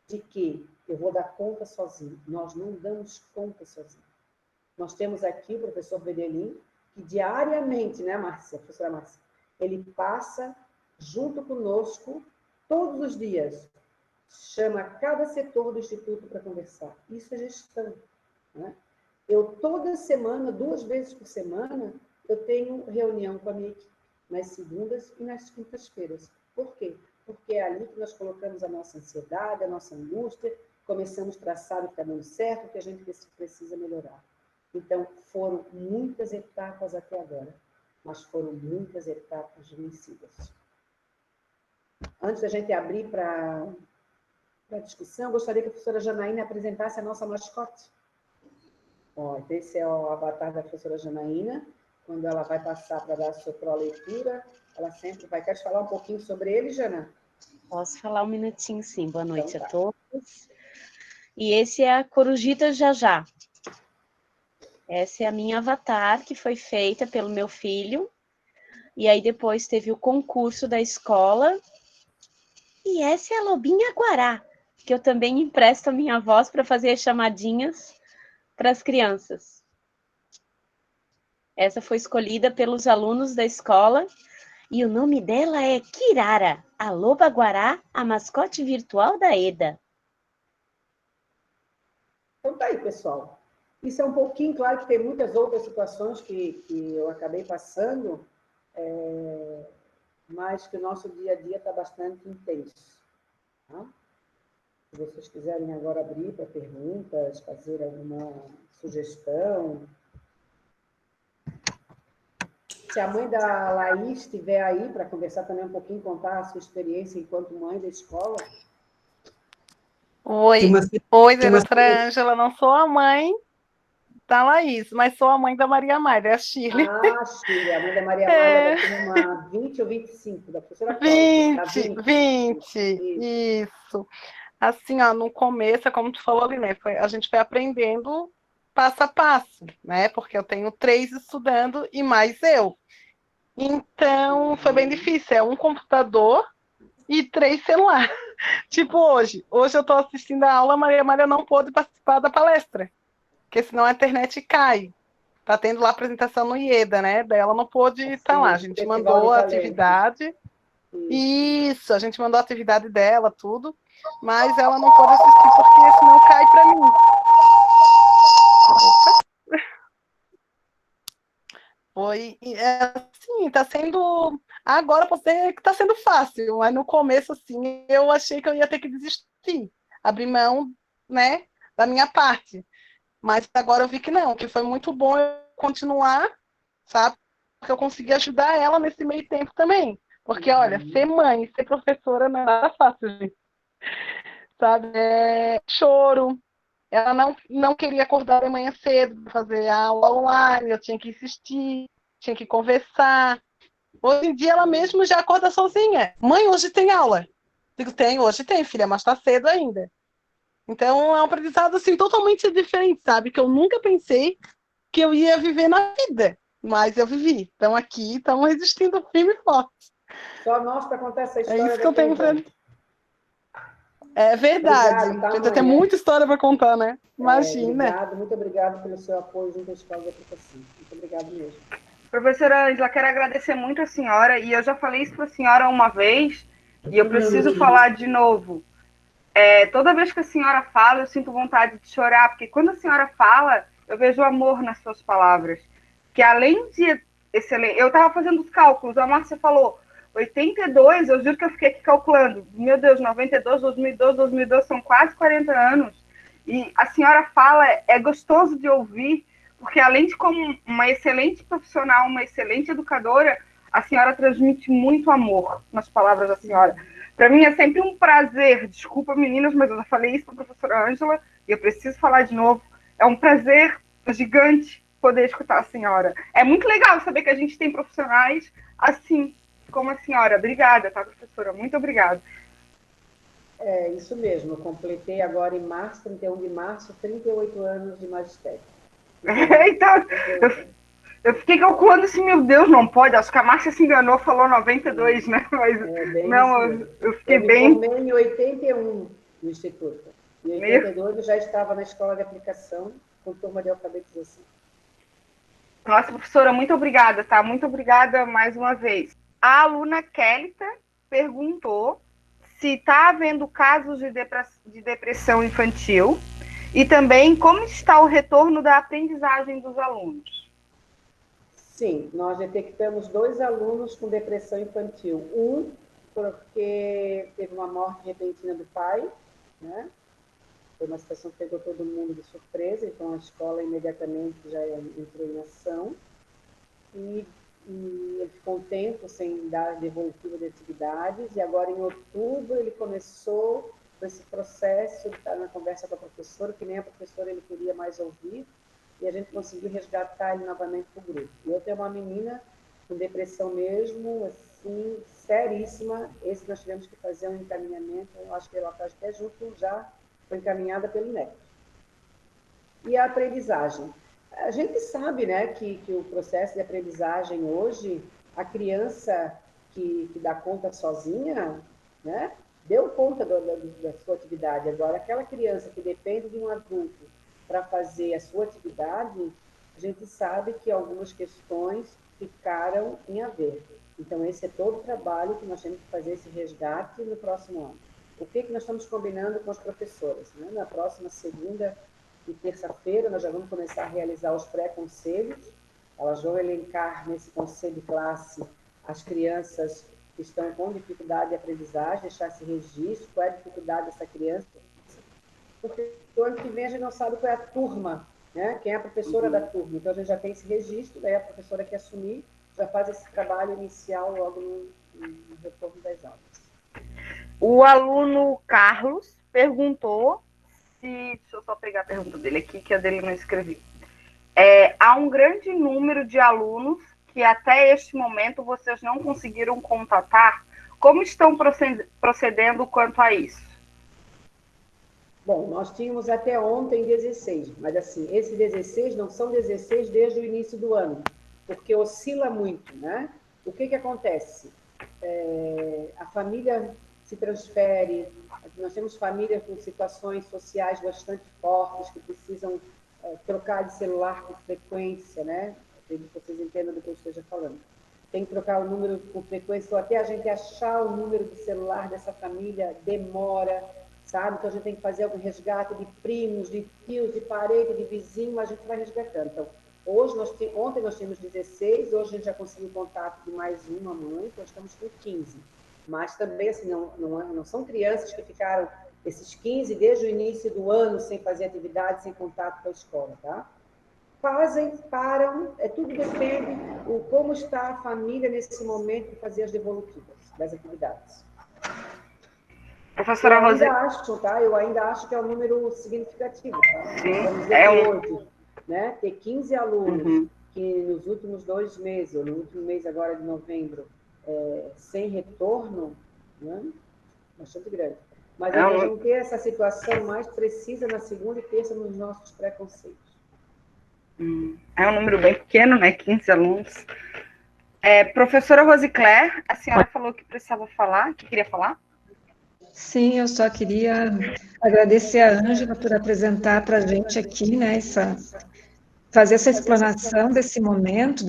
de que eu vou dar conta sozinho. Nós não damos conta sozinho. Nós temos aqui o professor Bedelin, que diariamente, né, Márcia, professora Márcia, ele passa junto conosco todos os dias, chama cada setor do Instituto para conversar. Isso é gestão, né? Eu, toda semana, 2 vezes por semana, eu tenho reunião com a minha equipe, nas segundas e nas quintas-feiras. Por quê? Porque é ali que nós colocamos a nossa ansiedade, a nossa angústia, começamos a traçar o que está dando certo, o que a gente precisa melhorar. Então, foram muitas etapas até agora, mas foram muitas etapas vencidas. Antes da gente abrir para a discussão, eu gostaria que a professora Janaína apresentasse a nossa mascote. Esse é o avatar da professora Janaína. Quando ela vai passar para dar a sua pró-leitura, ela sempre vai. Quer falar um pouquinho sobre ele, Jana? Posso falar um minutinho, sim. Boa noite a todos. E esse é a Corujita Jajá. Essa é a minha avatar, que foi feita pelo meu filho. E aí depois teve o concurso da escola. E essa é a Lobinha Guará, que eu também empresto a minha voz para fazer as chamadinhas para as crianças. Essa foi escolhida pelos alunos da escola. E o nome dela é Kirara, a Loba Guará, a mascote virtual da EDA. Então tá aí, pessoal. Isso é um pouquinho, claro que tem muitas outras situações que eu acabei passando, mas que o nosso dia a dia está bastante intenso. Tá? Se vocês quiserem agora abrir para perguntas, fazer alguma sugestão. Se a mãe da Laís estiver aí para conversar também um pouquinho, contar a sua experiência enquanto mãe da escola. Oi, doutora Ângela, não sou a mãe da Laís, mas sou a mãe da Maria Amália, a Shirley. Shirley, a mãe da Maria Amália, da turma 20 ou 25, da professora Cláudia. 20, isso. Assim, no começo, como tu falou ali, né, a gente foi aprendendo passo a passo, né, porque eu tenho 3 estudando e mais eu. Então, foi bem difícil, é um computador e 3 celulares. Tipo hoje eu estou assistindo a aula, a Maria Amália não pôde participar da palestra, porque senão a internet cai. Tá tendo lá a apresentação no IEDA, né? Daí ela não pôde estar lá. A gente mandou a atividade. Isso, a gente mandou a atividade dela, tudo, mas ela não pôde assistir porque senão cai para mim. Foi assim, tá sendo. Agora você que tá sendo fácil, mas no começo, assim, eu achei que eu ia ter que desistir, abrir mão, né, da minha parte. Mas agora eu vi que não, que foi muito bom eu continuar, sabe? Porque eu consegui ajudar ela nesse meio tempo também. Porque, olha, ser mãe, ser professora não é nada fácil, gente. Sabe? É choro. Ela não queria acordar de manhã cedo para fazer a aula online, eu tinha que insistir, tinha que conversar. Hoje em dia ela mesma já acorda sozinha. Mãe, hoje tem aula. Digo, tem, hoje tem, filha, mas está cedo ainda. Então é um aprendizado assim, totalmente diferente, sabe? Que eu nunca pensei que eu ia viver na vida, mas eu vivi. Então aqui estamos resistindo firme e forte. Só nós para contar essa história. É isso que eu tenho para... É verdade. Obrigado, tá, A gente vai ter mãe? muita história para contar, né? Imagina. Obrigado, muito obrigado pelo seu apoio junto à Escola de Aplicação. Muito obrigado mesmo. Professora Ângela, quero agradecer muito a senhora, e eu já falei isso para a senhora uma vez, e eu preciso falar de novo. Toda vez que a senhora fala, eu sinto vontade de chorar, porque quando a senhora fala, eu vejo amor nas suas palavras. Que além de excelente... Eu estava fazendo os cálculos, a Márcia falou 82, eu juro que eu fiquei aqui calculando. Meu Deus, 92, 2012 são quase 40 anos. E a senhora fala, é gostoso de ouvir, porque além de como uma excelente profissional, uma excelente educadora, a senhora transmite muito amor nas palavras da senhora. Para mim é sempre um prazer, desculpa meninas, mas eu já falei isso para a professora Ângela, e eu preciso falar de novo, é um prazer gigante poder escutar a senhora. É muito legal saber que a gente tem profissionais assim como a senhora. Obrigada, tá, professora? Muito obrigada. É isso mesmo, eu completei agora em março, 31 de março, 38 anos de magistério. Então, eu fiquei calculando assim, meu Deus, não pode, acho que a Márcia se enganou, falou 92, né? Mas não, eu fiquei bem... Eu me formei em 81 no Instituto. Em 82 eu já estava na Escola de Aplicação, com turma de alfabetização. Nossa, professora, muito obrigada, tá? Muito obrigada mais uma vez. A aluna Kélita perguntou se está havendo casos de depressão infantil e também como está o retorno da aprendizagem dos alunos. Sim, nós detectamos 2 alunos com depressão infantil. Um, porque teve uma morte repentina do pai, né? Foi uma situação que pegou todo mundo de surpresa, então a escola imediatamente já entrou em ação. E ele ficou um tempo sem dar devolutiva de atividades, e agora em outubro ele começou com esse processo de estar na conversa com a professora, que nem a professora ele queria mais ouvir, e a gente conseguiu resgatar ele novamente para o grupo. E eu tenho uma menina com depressão mesmo, assim, seríssima, esse nós tivemos que fazer um encaminhamento, eu acho que ela está até junto, já foi encaminhada pelo NEC. E a aprendizagem. A gente sabe, né, que o processo de aprendizagem hoje, a criança que dá conta sozinha, né, deu conta da sua atividade. Agora, aquela criança que depende de um adulto para fazer a sua atividade, a gente sabe que algumas questões ficaram em haver. Então, esse é todo o trabalho que nós temos que fazer, esse resgate no próximo ano. O que nós estamos combinando com as professoras? Né? Na próxima segunda e terça-feira, nós já vamos começar a realizar os pré-conselhos. Elas vão elencar nesse conselho de classe as crianças que estão com dificuldade de aprendizagem, deixar esse registro, qual é a dificuldade dessa criança. Porque o ano que vem a gente não sabe qual é a turma, né? Quem é a professora da turma. Então, a gente já tem esse registro, daí a professora que assumir já faz esse trabalho inicial logo no retorno das aulas. O aluno Carlos perguntou deixa eu só pegar a pergunta dele aqui, que a dele não escrevi. Há um grande número de alunos que até este momento vocês não conseguiram contatar. Como estão procedendo quanto a isso? Bom, nós tínhamos até ontem 16, mas assim, esses 16 não são 16 desde o início do ano, porque oscila muito, né? O que acontece? A família se transfere, nós temos famílias com situações sociais bastante fortes, que precisam trocar de celular com frequência, né? Acredito que vocês entendam do que eu esteja falando. Tem que trocar o número com frequência, ou até a gente achar o número de celular dessa família demora, sabe? Então, a gente tem que fazer algum resgate de primos, de tios, de parente, de vizinho, a gente vai resgatando. Então, ontem nós tínhamos 16, hoje a gente já conseguiu contato de mais uma mãe, então estamos com 15. Mas também, assim, não são crianças que ficaram esses 15 desde o início do ano sem fazer atividade, sem contato com a escola, tá? Fazem, param, tudo depende de como está a família nesse momento de fazer as devolutivas das atividades. Professora Rose... Eu ainda acho que é um número significativo, tá? Sim, vamos dizer hoje, né? Ter 15 alunos que nos últimos 2 meses, ou no último mês agora de novembro, sem retorno, né? Bastante grande. Mas nós vamos ter essa situação mais precisa na segunda e terça nos nossos pré-conceitos. É um número bem pequeno, né? 15 alunos. Professora Rosicler, a senhora falou que precisava falar, que queria falar? Sim, eu só queria agradecer a Ângela por apresentar para a gente aqui, né, fazer essa explanação desse momento,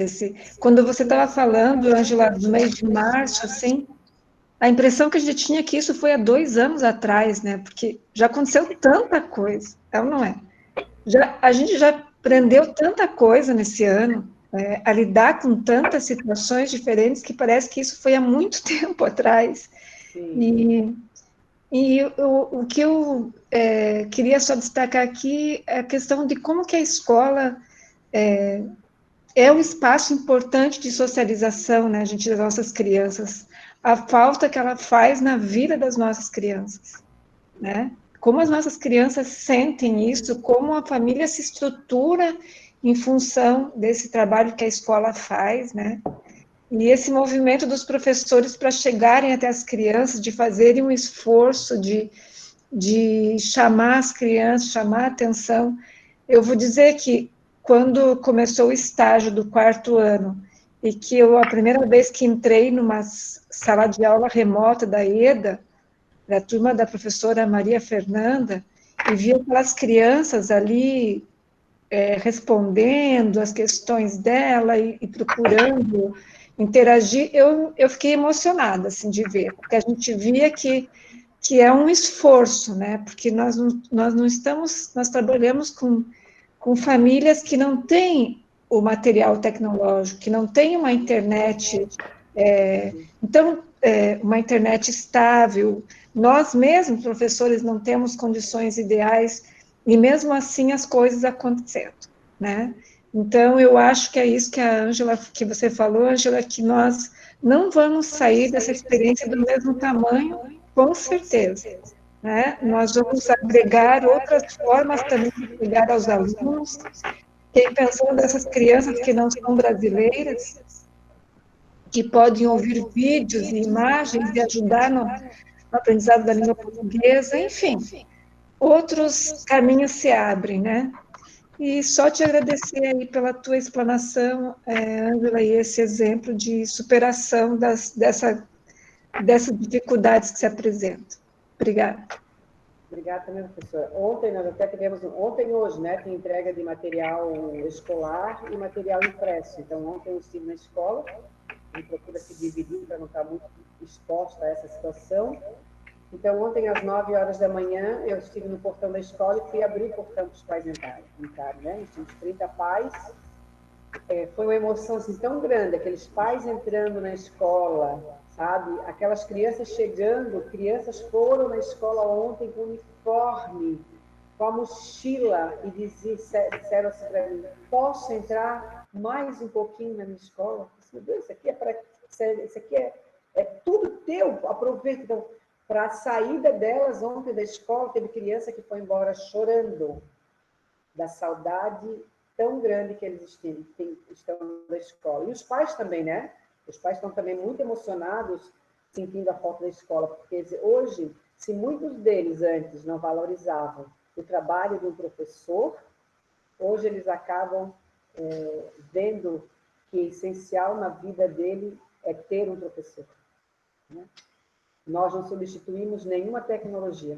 quando você estava falando, Ângela, do mês de março, assim, a impressão que a gente tinha que isso foi há 2 anos atrás, né, porque já aconteceu tanta coisa, é ou não é? A gente já aprendeu tanta coisa nesse ano, a lidar com tantas situações diferentes que parece que isso foi há muito tempo atrás. Sim. E o que eu queria só destacar aqui é a questão de como que a escola é um espaço importante de socialização, né, gente, das nossas crianças. A falta que ela faz na vida das nossas crianças, né? Como as nossas crianças sentem isso, como a família se estrutura em função desse trabalho que a escola faz, né? E esse movimento dos professores para chegarem até as crianças, de fazerem um esforço de chamar as crianças, chamar a atenção. Eu vou dizer que quando começou o estágio do 4º ano, e que a primeira vez que entrei numa sala de aula remota da EDA, da turma da professora Maria Fernanda, e vi aquelas crianças ali respondendo as questões dela e procurando interagir, eu fiquei emocionada, assim, de ver, porque a gente via que é um esforço, né, porque nós não estamos, nós trabalhamos com famílias que não têm o material tecnológico, que não têm uma internet, então, uma internet estável, nós mesmos, professores, não temos condições ideais, e mesmo assim as coisas acontecendo, né? Então, eu acho que é isso que a Ângela, que você falou, Ângela, que nós não vamos sair dessa experiência do mesmo tamanho, com certeza, né? Nós vamos agregar outras formas também de chegar aos alunos, e pensando nessas crianças que não são brasileiras, que podem ouvir vídeos e imagens e ajudar no aprendizado da língua portuguesa, enfim, outros caminhos se abrem, né? E só te agradecer aí pela tua explanação, Ângela, e esse exemplo de superação dessas dificuldades que se apresentam. Obrigada. Obrigada também, professora. Ontem nós até tivemos, ontem e hoje, né, tem entrega de material escolar e material impresso. Então, ontem eu estive na escola, a gente procura se dividir para não estar muito exposta a essa situação. Então, ontem, às 9 horas da manhã, eu estive no portão da escola e fui abrir o portão para os pais entrarem, né? Nós tínhamos 30 pais. Foi uma emoção assim, tão grande, aqueles pais entrando na escola, sabe? Aquelas crianças chegando, crianças foram na escola ontem com uniforme, com a mochila, e disseram assim para mim, posso entrar mais um pouquinho na minha escola? Meu Deus, isso aqui isso aqui é tudo teu, aproveita. Então, para a saída delas ontem da escola, teve criança que foi embora chorando da saudade tão grande que eles estão da escola. E os pais também, né? Os pais estão também muito emocionados sentindo a falta da escola, porque hoje, se muitos deles antes não valorizavam o trabalho de um professor, hoje eles acabam vendo que é essencial na vida dele é ter um professor, né? Nós não substituímos nenhuma tecnologia.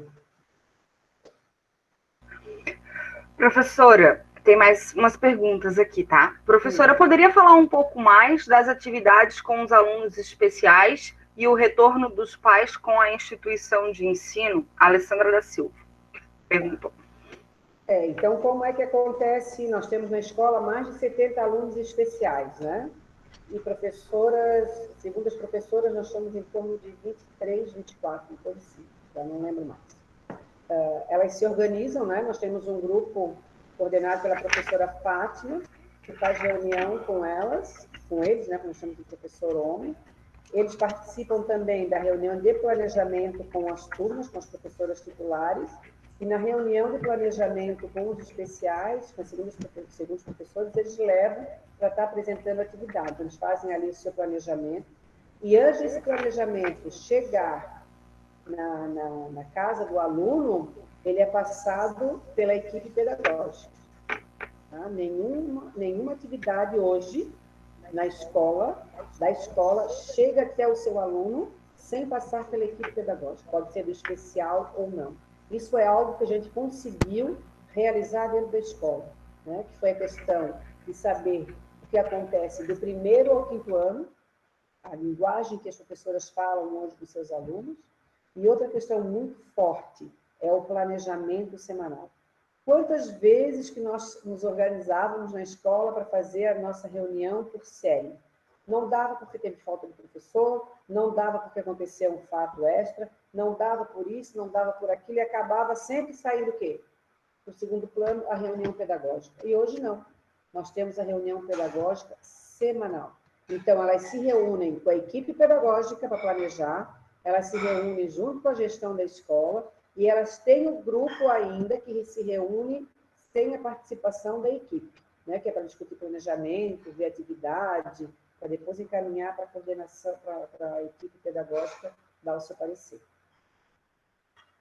Professora, tem mais umas perguntas aqui, tá? Professora, poderia falar um pouco mais das atividades com os alunos especiais e o retorno dos pais com a instituição de ensino? Alessandra da Silva perguntou. Então, como é que acontece? Nós temos na escola mais de 70 alunos especiais, né? E professoras, segundo as professoras, nós estamos em torno de 23, 24, coisa assim, já não lembro mais. Elas se organizam, né? Nós temos um grupo coordenado pela professora Fátima, que faz reunião com eles, né? Nós chamamos de professor homem. Eles participam também da reunião de planejamento com as turmas, com as professoras titulares, e na reunião de planejamento com os especiais, com os professores, eles levam para estar apresentando atividade. Eles fazem ali o seu planejamento, e antes desse planejamento chegar na casa do aluno, ele é passado pela equipe pedagógica. Tá? Nenhuma atividade hoje da escola chega até o seu aluno sem passar pela equipe pedagógica, pode ser do especial ou não. Isso é algo que a gente conseguiu realizar dentro da escola, né? Que foi a questão de saber o que acontece do 1º ao 5º ano, a linguagem que as professoras falam hoje dos seus alunos, e outra questão muito forte é o planejamento semanal. Quantas vezes que nós nos organizávamos na escola para fazer a nossa reunião por série? Não dava porque teve falta de professor, não dava porque aconteceu um fato extra, não dava por isso, não dava por aquilo, e acabava sempre saindo o quê? No segundo plano, a reunião pedagógica. E hoje não. Nós temos a reunião pedagógica semanal. Então, elas se reúnem com a equipe pedagógica para planejar, elas se reúnem junto com a gestão da escola, e elas têm um grupo ainda que se reúne sem a participação da equipe, né? Que é para discutir planejamento, ver atividade, para depois encaminhar para a coordenação, para a equipe pedagógica dar o seu parecer.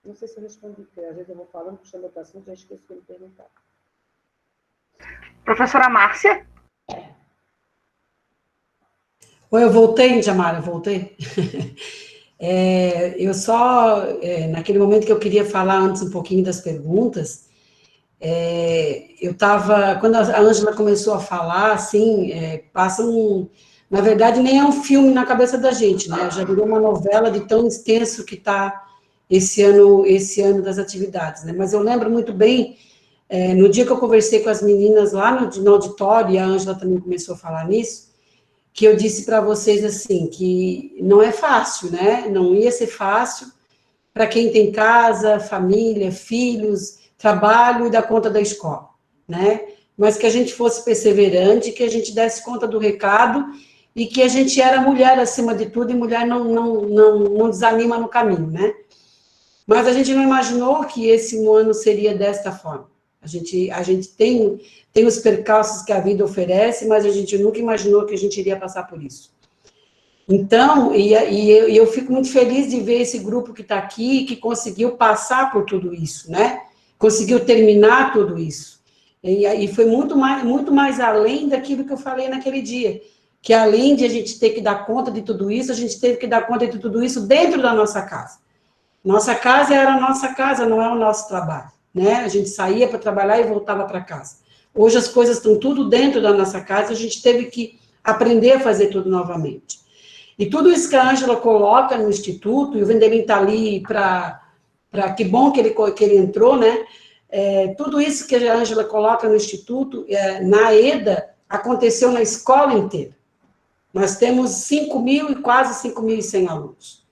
Não sei se eu respondi, porque às vezes eu vou falando, puxando outro assunto, já esqueço o que me perguntar. Professora Márcia? Oi, eu voltei, Djamara, voltei. Eu só, naquele momento que eu queria falar antes um pouquinho das perguntas, eu estava, quando a Ângela começou a falar, assim, na verdade, nem é um filme na cabeça da gente, né? Já virou uma novela de tão extenso que está esse ano das atividades, né? Mas eu lembro muito bem, no dia que eu conversei com as meninas lá no auditório, e a Ângela também começou a falar nisso, que eu disse para vocês, assim, que não é fácil, né? Não ia ser fácil para quem tem casa, família, filhos, trabalho e dá conta da escola, né? Mas que a gente fosse perseverante, que a gente desse conta do recado e que a gente era mulher acima de tudo e mulher não desanima no caminho, né? Mas a gente não imaginou que esse ano seria desta forma. A gente tem os percalços que a vida oferece, mas a gente nunca imaginou que a gente iria passar por isso. Então, eu fico muito feliz de ver esse grupo que está aqui, que conseguiu passar por tudo isso, né? Conseguiu terminar tudo isso. E foi muito mais além daquilo que eu falei naquele dia, que além de a gente ter que dar conta de tudo isso, a gente teve que dar conta de tudo isso dentro da nossa casa. Nossa casa era a nossa casa, não é o nosso trabalho, né? A gente saía para trabalhar e voltava para casa. Hoje as coisas estão tudo dentro da nossa casa, a gente teve que aprender a fazer tudo novamente. E tudo isso que a Ângela coloca no Instituto, e o Vendelin está ali para que bom que ele entrou, né? Tudo isso que a Ângela coloca no Instituto, na EDA, aconteceu na escola inteira. Nós temos 5.000 e quase 5.100 alunos.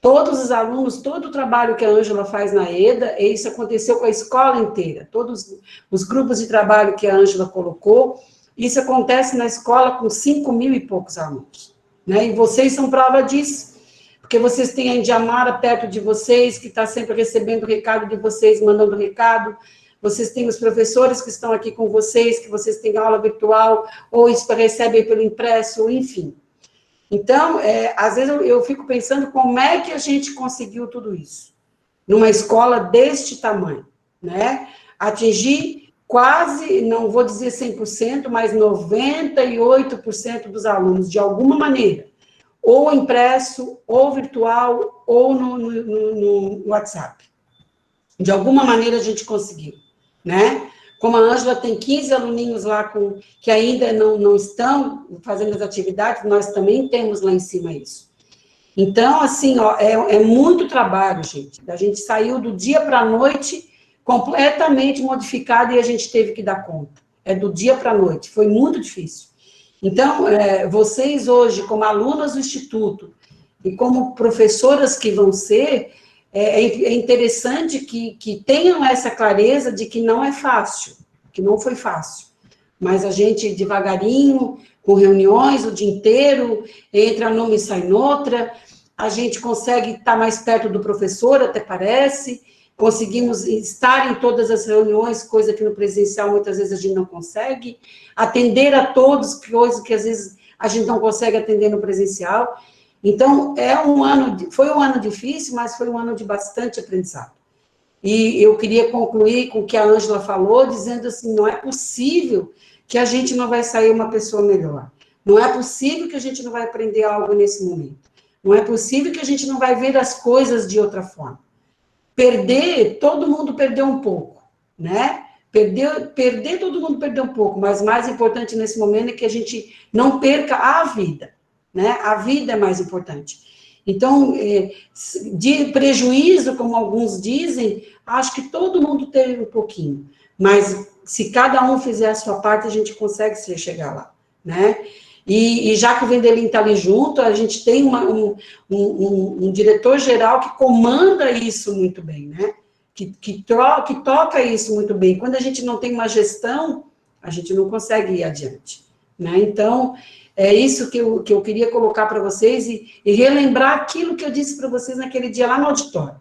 Todos os alunos, todo o trabalho que a Ângela faz na EDA, isso aconteceu com a escola inteira. Todos os grupos de trabalho que a Ângela colocou, isso acontece na escola com 5.000 e poucos alunos. Né? E vocês são prova disso, porque vocês têm a Indiamara perto de vocês, que está sempre recebendo recado de vocês, mandando recado. Vocês têm os professores que estão aqui com vocês, que vocês têm aula virtual, ou recebem pelo impresso, enfim. Então, às vezes eu fico pensando como é que a gente conseguiu tudo isso, numa escola deste tamanho, né? Atingir quase, não vou dizer 100%, mas 98% dos alunos, de alguma maneira, ou impresso, ou virtual, ou no WhatsApp. De alguma maneira a gente conseguiu, né? Como a Ângela tem 15 aluninhos lá que ainda não estão fazendo as atividades, nós também temos lá em cima isso. Então, assim, ó, é muito trabalho, gente. A gente saiu do dia para a noite completamente modificado e a gente teve que dar conta. É do dia para a noite, foi muito difícil. Então, vocês hoje, como alunas do Instituto e como professoras que vão ser, é interessante que tenham essa clareza de que não é fácil, que não foi fácil. Mas a gente, devagarinho, com reuniões o dia inteiro, entra numa e sai noutra, a gente consegue estar mais perto do professor, até parece, conseguimos estar em todas as reuniões, coisa que no presencial muitas vezes a gente não consegue, atender a todos, coisa que às vezes a gente não consegue atender no presencial. Então, foi um ano difícil, mas foi um ano de bastante aprendizado. E eu queria concluir com o que a Ângela falou, dizendo assim, não é possível que a gente não vai sair uma pessoa melhor. Não é possível que a gente não vai aprender algo nesse momento. Não é possível que a gente não vai ver as coisas de outra forma. Todo mundo perdeu um pouco, né? Perder, todo mundo perdeu um pouco, mas mais importante nesse momento é que a gente não perca a vida, né? A vida é mais importante. Então, de prejuízo, como alguns dizem, acho que todo mundo teve um pouquinho, mas se cada um fizer a sua parte, a gente consegue chegar lá, né? E já que o Vendelin está ali junto, a gente tem um diretor-geral que comanda isso muito bem, né? Que toca isso muito bem. Quando a gente não tem uma gestão, a gente não consegue ir adiante, né? Então, é isso que eu queria colocar para vocês e relembrar aquilo que eu disse para vocês naquele dia lá no auditório,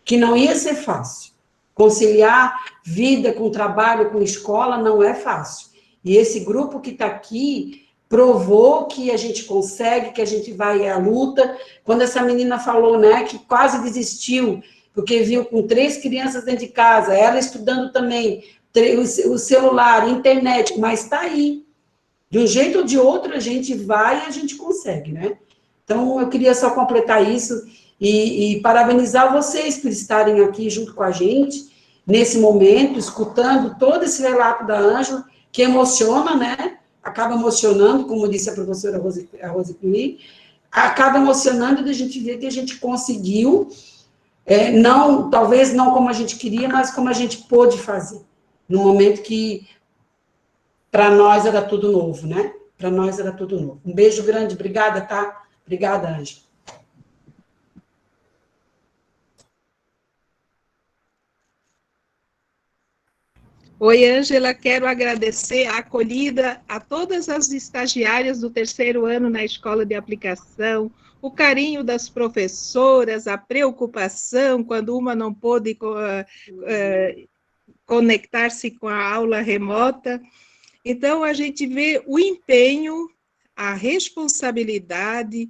que não ia ser fácil. Conciliar vida com trabalho, com escola, não é fácil. E esse grupo que está aqui provou que a gente consegue, que a gente vai à luta. Quando essa menina falou, né, que quase desistiu, porque viu com 3 crianças dentro de casa, ela estudando também, o celular, internet, mas está aí. De um jeito ou de outro, a gente vai e a gente consegue, né? Então, eu queria só completar isso e parabenizar vocês por estarem aqui junto com a gente, nesse momento, escutando todo esse relato da Ângela, que emociona, né? Acaba emocionando, como disse a professora Rose Pini, acaba emocionando de a gente ver que a gente conseguiu, talvez não como a gente queria, mas como a gente pôde fazer, no momento que para nós era tudo novo, né? Para nós era tudo novo. Um beijo grande, obrigada, tá? Obrigada, Ângela. Oi, Ângela, quero agradecer a acolhida a todas as estagiárias do 3º ano na Escola de Aplicação, o carinho das professoras, a preocupação quando uma não pôde conectar-se com a aula remota. Então, a gente vê o empenho, a responsabilidade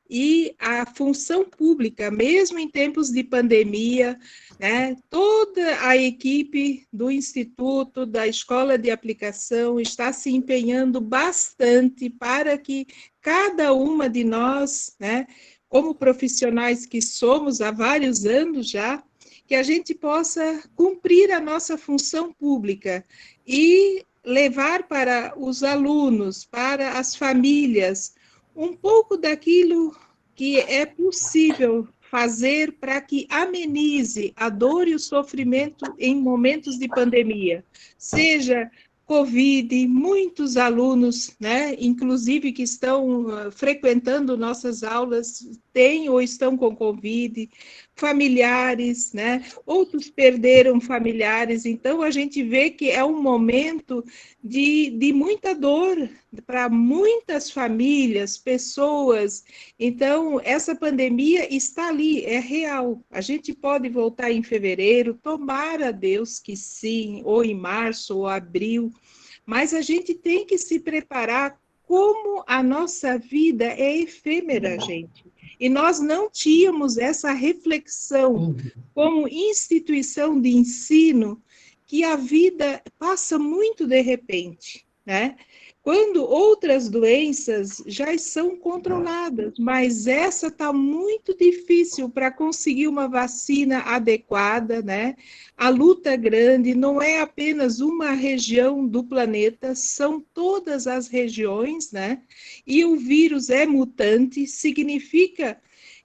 e a função pública, mesmo em tempos de pandemia, né? Toda a equipe do Instituto, da Escola de Aplicação, está se empenhando bastante para que cada uma de nós, né, como profissionais que somos há vários anos já, que a gente possa cumprir a nossa função pública e levar para os alunos, para as famílias, um pouco daquilo que é possível fazer para que amenize a dor e o sofrimento em momentos de pandemia, seja Covid, muitos alunos, né, inclusive que estão frequentando nossas aulas, têm ou estão com Covid, familiares, né, outros perderam familiares, então a gente vê que é um momento de muita dor para muitas famílias, pessoas. Então, essa pandemia está ali, é real. A gente pode voltar em fevereiro, tomara a Deus que sim, ou em março, ou abril, mas a gente tem que se preparar como a nossa vida é efêmera, gente. E nós não tínhamos essa reflexão como instituição de ensino, que a vida passa muito de repente, né? Quando outras doenças já são controladas, mas essa está muito difícil para conseguir uma vacina adequada, né? A luta é grande, não é apenas uma região do planeta, são todas as regiões, né? E o vírus é mutante, significa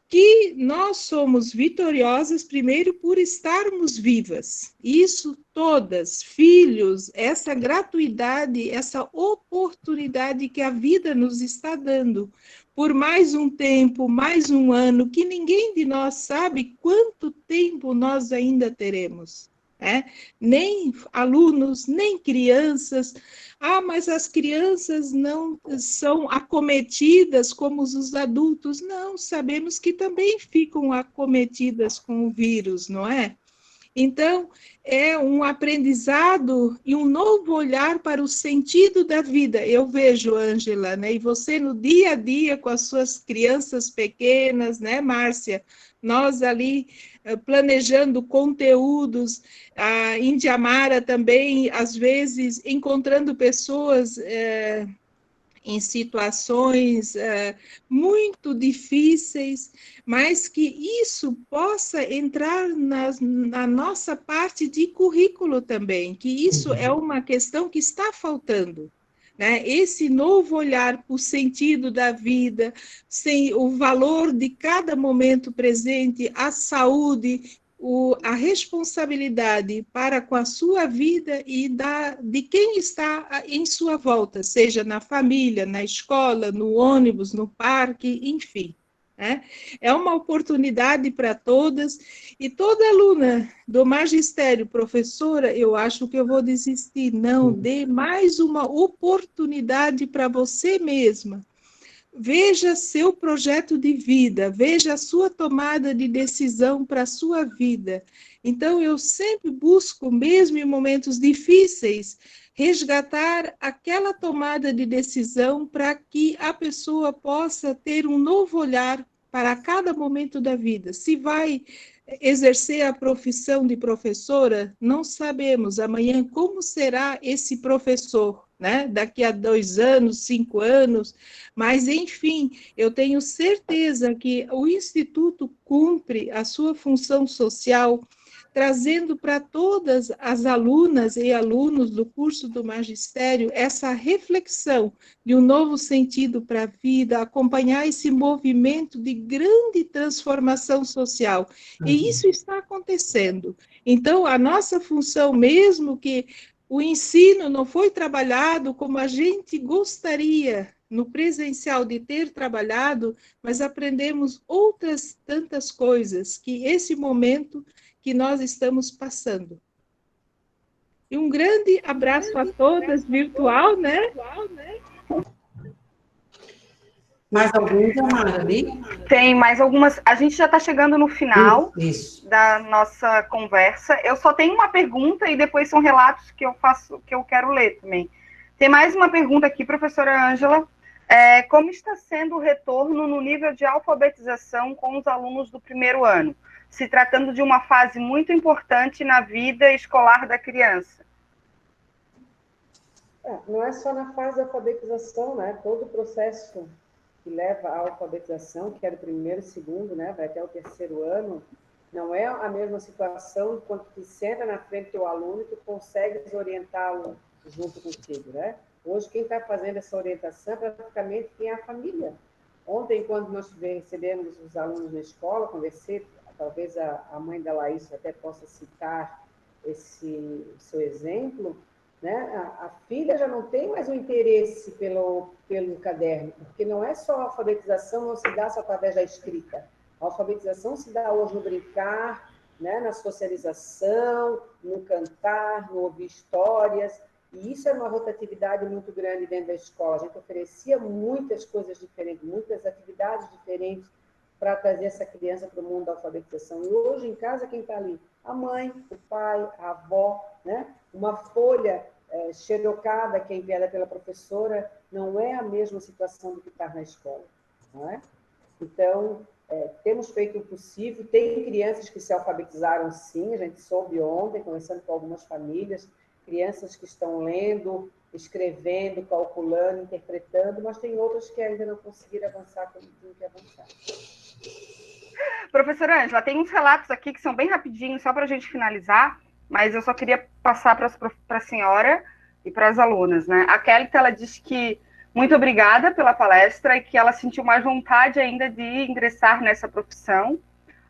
que nós somos vitoriosas primeiro por estarmos vivas. Isso todas, filhos, essa gratuidade, essa oportunidade que a vida nos está dando por mais um tempo, mais um ano, que ninguém de nós sabe quanto tempo nós ainda teremos. Nem alunos, nem crianças. Mas as crianças não são acometidas como os adultos. Não, sabemos que também ficam acometidas com o vírus, não é? Então, é um aprendizado e um novo olhar para o sentido da vida. Eu vejo, Ângela, né? E você no dia a dia com as suas crianças pequenas, né, Márcia? Nós ali planejando conteúdos, a Indiamara também, às vezes, encontrando pessoas em situações muito difíceis, mas que isso possa entrar na nossa parte de currículo também, que isso é uma questão que está faltando. Né? Esse novo olhar para o sentido da vida, sem o valor de cada momento presente, a saúde, a responsabilidade para com a sua vida e de quem está em sua volta, seja na família, na escola, no ônibus, no parque, enfim. Né? É uma oportunidade para todas, e toda aluna do magistério, professora, eu acho que eu vou desistir. Não, dê mais uma oportunidade para você mesma. Veja seu projeto de vida, veja a sua tomada de decisão para a sua vida. Então, eu sempre busco, mesmo em momentos difíceis, resgatar aquela tomada de decisão para que a pessoa possa ter um novo olhar para cada momento da vida. Se vai exercer a profissão de professora, não sabemos amanhã como será esse professor, né? Daqui a 2 anos, 5 anos, mas, enfim, eu tenho certeza que o Instituto cumpre a sua função social, trazendo para todas as alunas e alunos do curso do magistério essa reflexão de um novo sentido para a vida, acompanhar esse movimento de grande transformação social. E isso está acontecendo. Então, a nossa função, mesmo que o ensino não foi trabalhado como a gente gostaria no presencial de ter trabalhado, mas aprendemos outras tantas coisas que esse momento que nós estamos passando. E um grande abraço a todas, virtual, né? Mais alguma, Mara, ali? Tem mais algumas. A gente já está chegando no final da nossa conversa. Eu só tenho uma pergunta e depois são relatos que eu faço, que eu quero ler também. Tem mais uma pergunta aqui, professora Ângela. Como está sendo o retorno no nível de alfabetização com os alunos do primeiro ano, se tratando de uma fase muito importante na vida escolar da criança? Não é só na fase da alfabetização, né? Todo o processo que leva à alfabetização, que é do primeiro e segundo, né? Vai até o terceiro ano, não é a mesma situação quando tu senta na frente do teu aluno e tu consegues orientá-lo junto contigo, né? Hoje, quem está fazendo essa orientação é praticamente quem é a família. Ontem, quando nós recebemos os alunos na escola, conversei, talvez a mãe da Laís até possa citar esse seu exemplo, né? A filha já não tem mais o interesse pelo caderno, porque não é só a alfabetização, não se dá só através da escrita. A alfabetização se dá hoje no brincar, né? Na socialização, no cantar, no ouvir histórias. E isso é uma rotatividade muito grande dentro da escola. A gente oferecia muitas coisas diferentes, muitas atividades diferentes para trazer essa criança para o mundo da alfabetização. E hoje, em casa, quem está ali? A mãe, o pai, a avó, né? Uma folha xerocada que é enviada pela professora não é a mesma situação do que está na escola, não é? Então, temos feito o possível. Tem crianças que se alfabetizaram, sim, a gente soube ontem, conversando com algumas famílias, crianças que estão lendo, escrevendo, calculando, interpretando, mas tem outras que ainda não conseguiram avançar como tinham que avançar. Professora Ângela, tem uns relatos aqui que são bem rapidinhos, só para a gente finalizar, mas eu só queria passar para a senhora e para as alunas, né? A Kelly, ela diz que muito obrigada pela palestra e que ela sentiu mais vontade ainda de ingressar nessa profissão.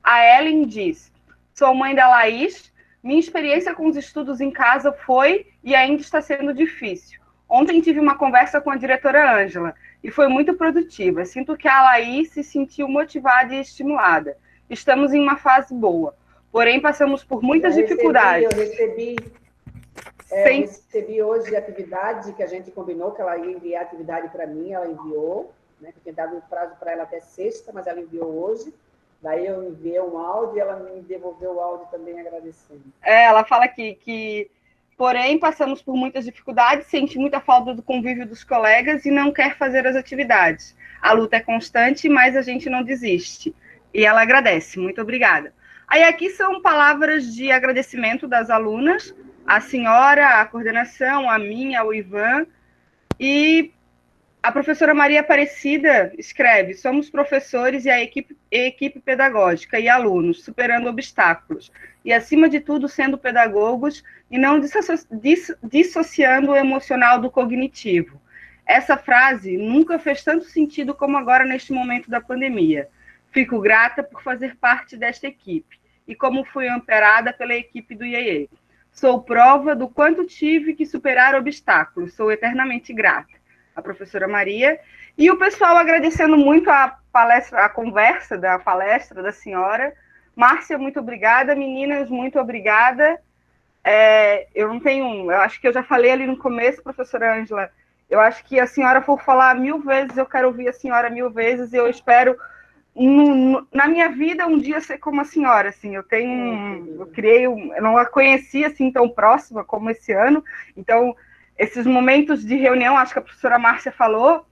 A Ellen diz: sou mãe da Laís, minha experiência com os estudos em casa foi e ainda está sendo difícil. Ontem tive uma conversa com a diretora Ângela e foi muito produtiva. Sinto que a Laís se sentiu motivada e estimulada. Estamos em uma fase boa, porém passamos por muitas dificuldades. Eu recebi hoje a atividade que a gente combinou, que ela ia enviar a atividade para mim, ela enviou, né? Porque dado um prazo para ela até sexta, mas ela enviou hoje. Daí eu enviei um áudio e ela me devolveu o áudio também agradecendo. Ela fala aqui que, porém, passamos por muitas dificuldades, sente muita falta do convívio dos colegas e não quer fazer as atividades. A luta é constante, mas a gente não desiste. E ela agradece. Muito obrigada. Aí aqui são palavras de agradecimento das alunas, a senhora, a coordenação, a minha, o Ivan, e A professora Maria Aparecida escreve: somos professores e a equipe pedagógica e alunos, superando obstáculos, e, acima de tudo, sendo pedagogos e não dissociando o emocional do cognitivo. Essa frase nunca fez tanto sentido como agora neste momento da pandemia. Fico grata por fazer parte desta equipe e como fui amparada pela equipe do IEE. Sou prova do quanto tive que superar obstáculos. Sou eternamente grata. A professora Maria, e o pessoal agradecendo muito a palestra, a conversa da palestra da senhora. Márcia, muito obrigada. Meninas, muito obrigada. Eu acho que eu já falei ali no começo, professora Ângela, eu acho que a senhora for falar 1000 vezes, eu quero ouvir a senhora 1000 vezes, e eu espero, na minha vida, um dia ser como a senhora, assim, eu não a conhecia assim tão próxima como esse ano, então esses momentos de reunião, acho que a professora Márcia falou,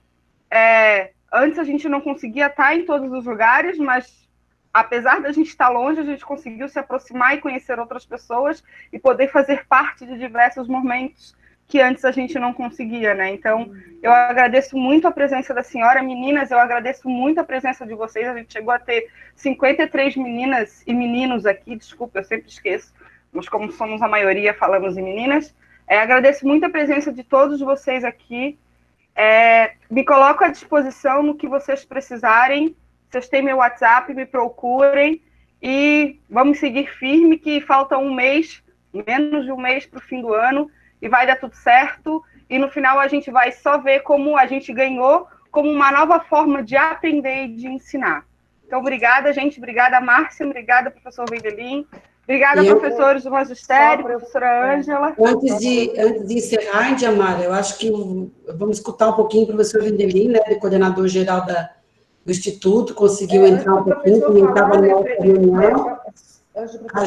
antes a gente não conseguia estar em todos os lugares, mas apesar da gente estar longe, a gente conseguiu se aproximar e conhecer outras pessoas e poder fazer parte de diversos momentos que antes a gente não conseguia, né? Então, eu agradeço muito a presença da senhora. Meninas, eu agradeço muito a presença de vocês. A gente chegou a ter 53 meninas e meninos aqui, desculpa, eu sempre esqueço, mas como somos a maioria, falamos em meninas. Agradeço muito a presença de todos vocês aqui. Me coloco à disposição no que vocês precisarem. Vocês têm meu WhatsApp, me procurem. E vamos seguir firme, que falta um mês, menos de um mês para o fim do ano, e vai dar tudo certo. E no final a gente vai só ver como a gente ganhou, como uma nova forma de aprender e de ensinar. Então, obrigada, gente. Obrigada, Márcia. Obrigada, professor Vendelin. Obrigada, professores do magistério, professora Ângela. Antes de encerrar, Indiamara, eu acho que vamos escutar um pouquinho o professor Vendelin, né, do coordenador geral do Instituto, conseguiu entrar um pouquinho, como estava na outra reunião. A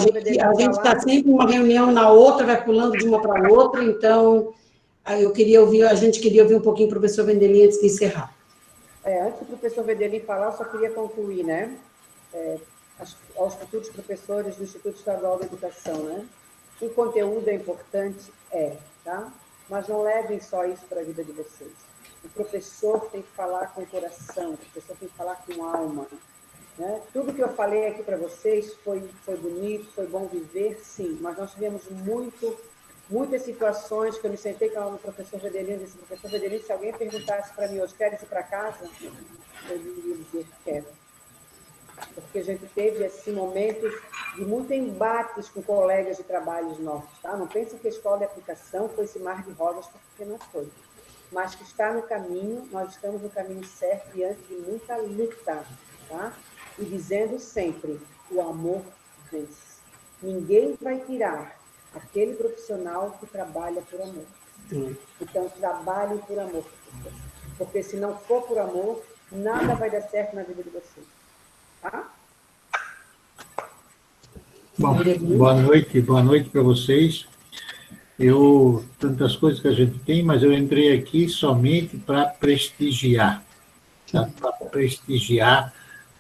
gente está sempre numa reunião, na outra, vai pulando de uma para outra, então a gente queria ouvir um pouquinho o professor Vendelin antes de encerrar. Antes do professor Vendelin falar, eu só queria concluir, né? Aos futuros professores do Instituto Estadual de Educação, né? O conteúdo é importante, tá? Mas não levem só isso para a vida de vocês. O professor tem que falar com o coração, o professor tem que falar com a alma, né? Tudo que eu falei aqui para vocês foi bonito, foi bom viver, sim, mas nós tivemos muitas situações que eu me sentei com o professor Vendelin e disse: professor Vendelin, se alguém perguntasse para mim hoje, quer ir para casa? Eu iria dizer: quero. Porque a gente teve, assim, momentos de muito embates com colegas de trabalhos nossos, tá? Não pense que a escola de aplicação foi esse mar de rosas, porque não foi. Mas que está no caminho, nós estamos no caminho certo, diante de muita luta, tá? E dizendo sempre: o amor vence. Ninguém vai tirar aquele profissional que trabalha por amor. Então, trabalhem por amor. Porque se não for por amor, nada vai dar certo na vida de vocês. Tá? Bom, boa noite para vocês. Tantas coisas que a gente tem, mas eu entrei aqui somente para prestigiar. Tá? Para prestigiar,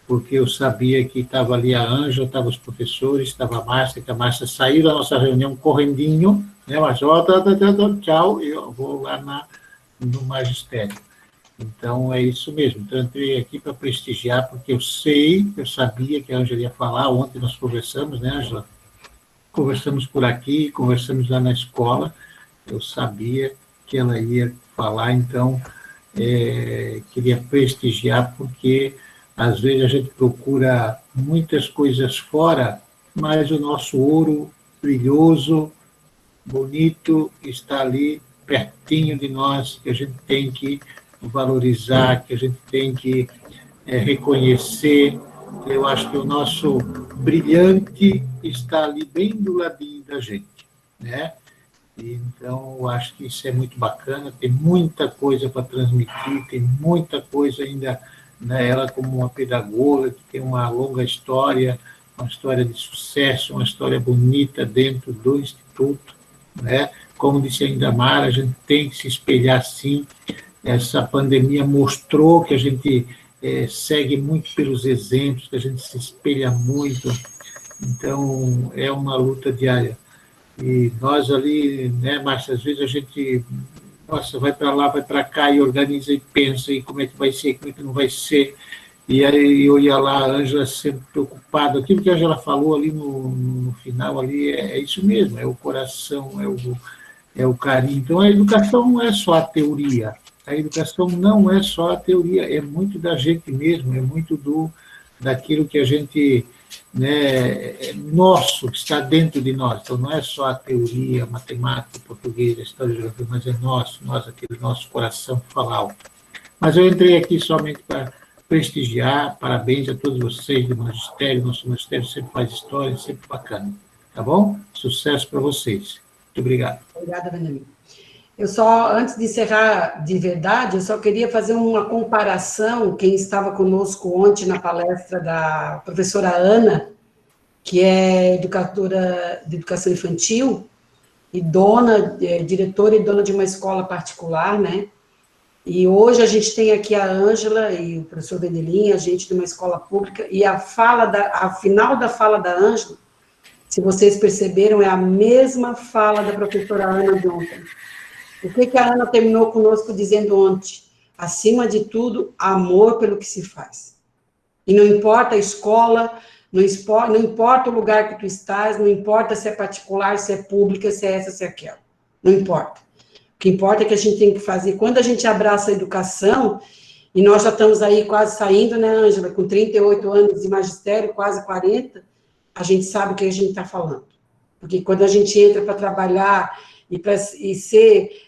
porque eu sabia que estava ali a Ângela, estavam os professores, estava a Márcia, que a Márcia saiu da nossa reunião correndinho, né? Mas, tchau, eu vou lá no magistério. Então, é isso mesmo. Então, eu entrei aqui para prestigiar, porque eu sabia que a Ângela ia falar. Ontem nós conversamos, né, Ângela? Conversamos por aqui, conversamos lá na escola. Eu sabia que ela ia falar, então, queria prestigiar, porque às vezes a gente procura muitas coisas fora, mas o nosso ouro brilhoso, bonito, está ali pertinho de nós, que a gente tem que valorizar, que a gente tem que reconhecer. Eu acho que o nosso brilhante está ali bem do ladinho da gente, né? Então, eu acho que isso é muito bacana, tem muita coisa para transmitir, tem muita coisa ainda, né? Ela como uma pedagoga que tem uma longa história, uma história de sucesso, uma história bonita dentro do Instituto, né? Como disse a Indamara, a gente tem que se espelhar sim. Essa pandemia mostrou que a gente segue muito pelos exemplos, que a gente se espelha muito. Então, é uma luta diária. E nós ali, né, Márcia, às vezes a gente nossa, vai para lá, vai para cá, e organiza e pensa, e como é que vai ser, como é que não vai ser. E aí eu ia lá, a Ângela sempre preocupada. Aquilo que a Ângela falou ali no final, ali, é isso mesmo, é o coração, é o carinho. Então, a educação não é só a teoria. A educação não é só a teoria, é muito da gente mesmo, é muito daquilo que a gente, né, é nosso, que está dentro de nós. Então, não é só a teoria, a matemática, o português, a história, a geografia, mas é nós, aquele nosso coração que fala alto. Mas eu entrei aqui somente para prestigiar, parabéns a todos vocês do magistério, nosso magistério sempre faz história, sempre bacana, tá bom? Sucesso para vocês. Muito obrigado. Obrigada, Benjamin. Eu só, antes de encerrar de verdade, eu só queria fazer uma comparação, quem estava conosco ontem na palestra da professora Ana, que é educadora de educação infantil, e diretora e dona de uma escola particular, né? E hoje a gente tem aqui a Ângela e o professor Venelim, a gente de uma escola pública, e a final da fala da Ângela, se vocês perceberam, é a mesma fala da professora Ana de ontem. O que a Ana terminou conosco dizendo ontem? Acima de tudo, amor pelo que se faz. E não importa a escola, não importa o lugar que tu estás, não importa se é particular, se é pública, se é essa, se é aquela. Não importa. O que importa é que a gente tem que fazer. Quando a gente abraça a educação, e nós já estamos aí quase saindo, né, Ângela, com 38 anos de magistério, quase 40, a gente sabe o que a gente está falando. Porque quando a gente entra para trabalhar e ser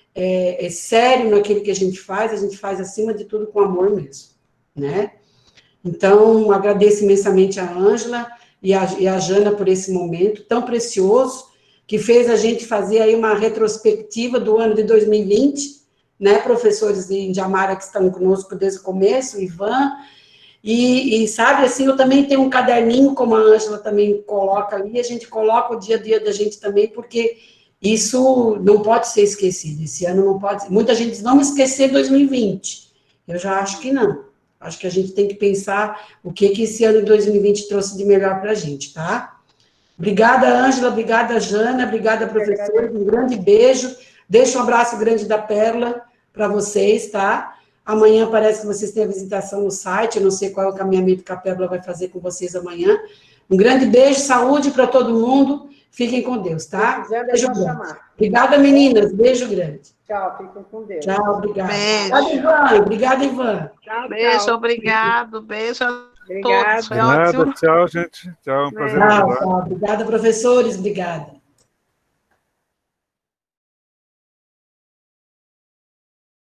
sério naquilo que a gente faz acima de tudo com amor mesmo, né? Então, agradeço imensamente a Ângela e a Jana por esse momento tão precioso, que fez a gente fazer aí uma retrospectiva do ano de 2020, né, professores de Indiamara que estão conosco desde o começo, Ivan, e sabe, assim, eu também tenho um caderninho, como a Ângela também coloca ali, a gente coloca o dia a dia da gente também, porque isso não pode ser esquecido, esse ano não pode, muita gente diz, vamos esquecer 2020, eu já acho que não, acho que a gente tem que pensar o que esse ano de 2020 trouxe de melhor para a gente, tá? Obrigada, Ângela, obrigada, Jana, obrigada, professora, um grande beijo, deixo um abraço grande da Pérola para vocês, tá? Amanhã parece que vocês têm a visitação no site, eu não sei qual é o caminhamento que a Pérola vai fazer com vocês amanhã. Um grande beijo, saúde para todo mundo, fiquem com Deus, tá? Beijo grande. Obrigada, meninas, beijo grande. Tchau, fiquem com Deus. Tchau, obrigada. Beijo. Obrigada, Ivan. Tchau, Beijo, tchau. obrigado, beijo a Obrigada. todos. Foi De nada, ótimo. tchau, gente. Tchau, um prazer. Tchau, obrigada, professores, obrigada.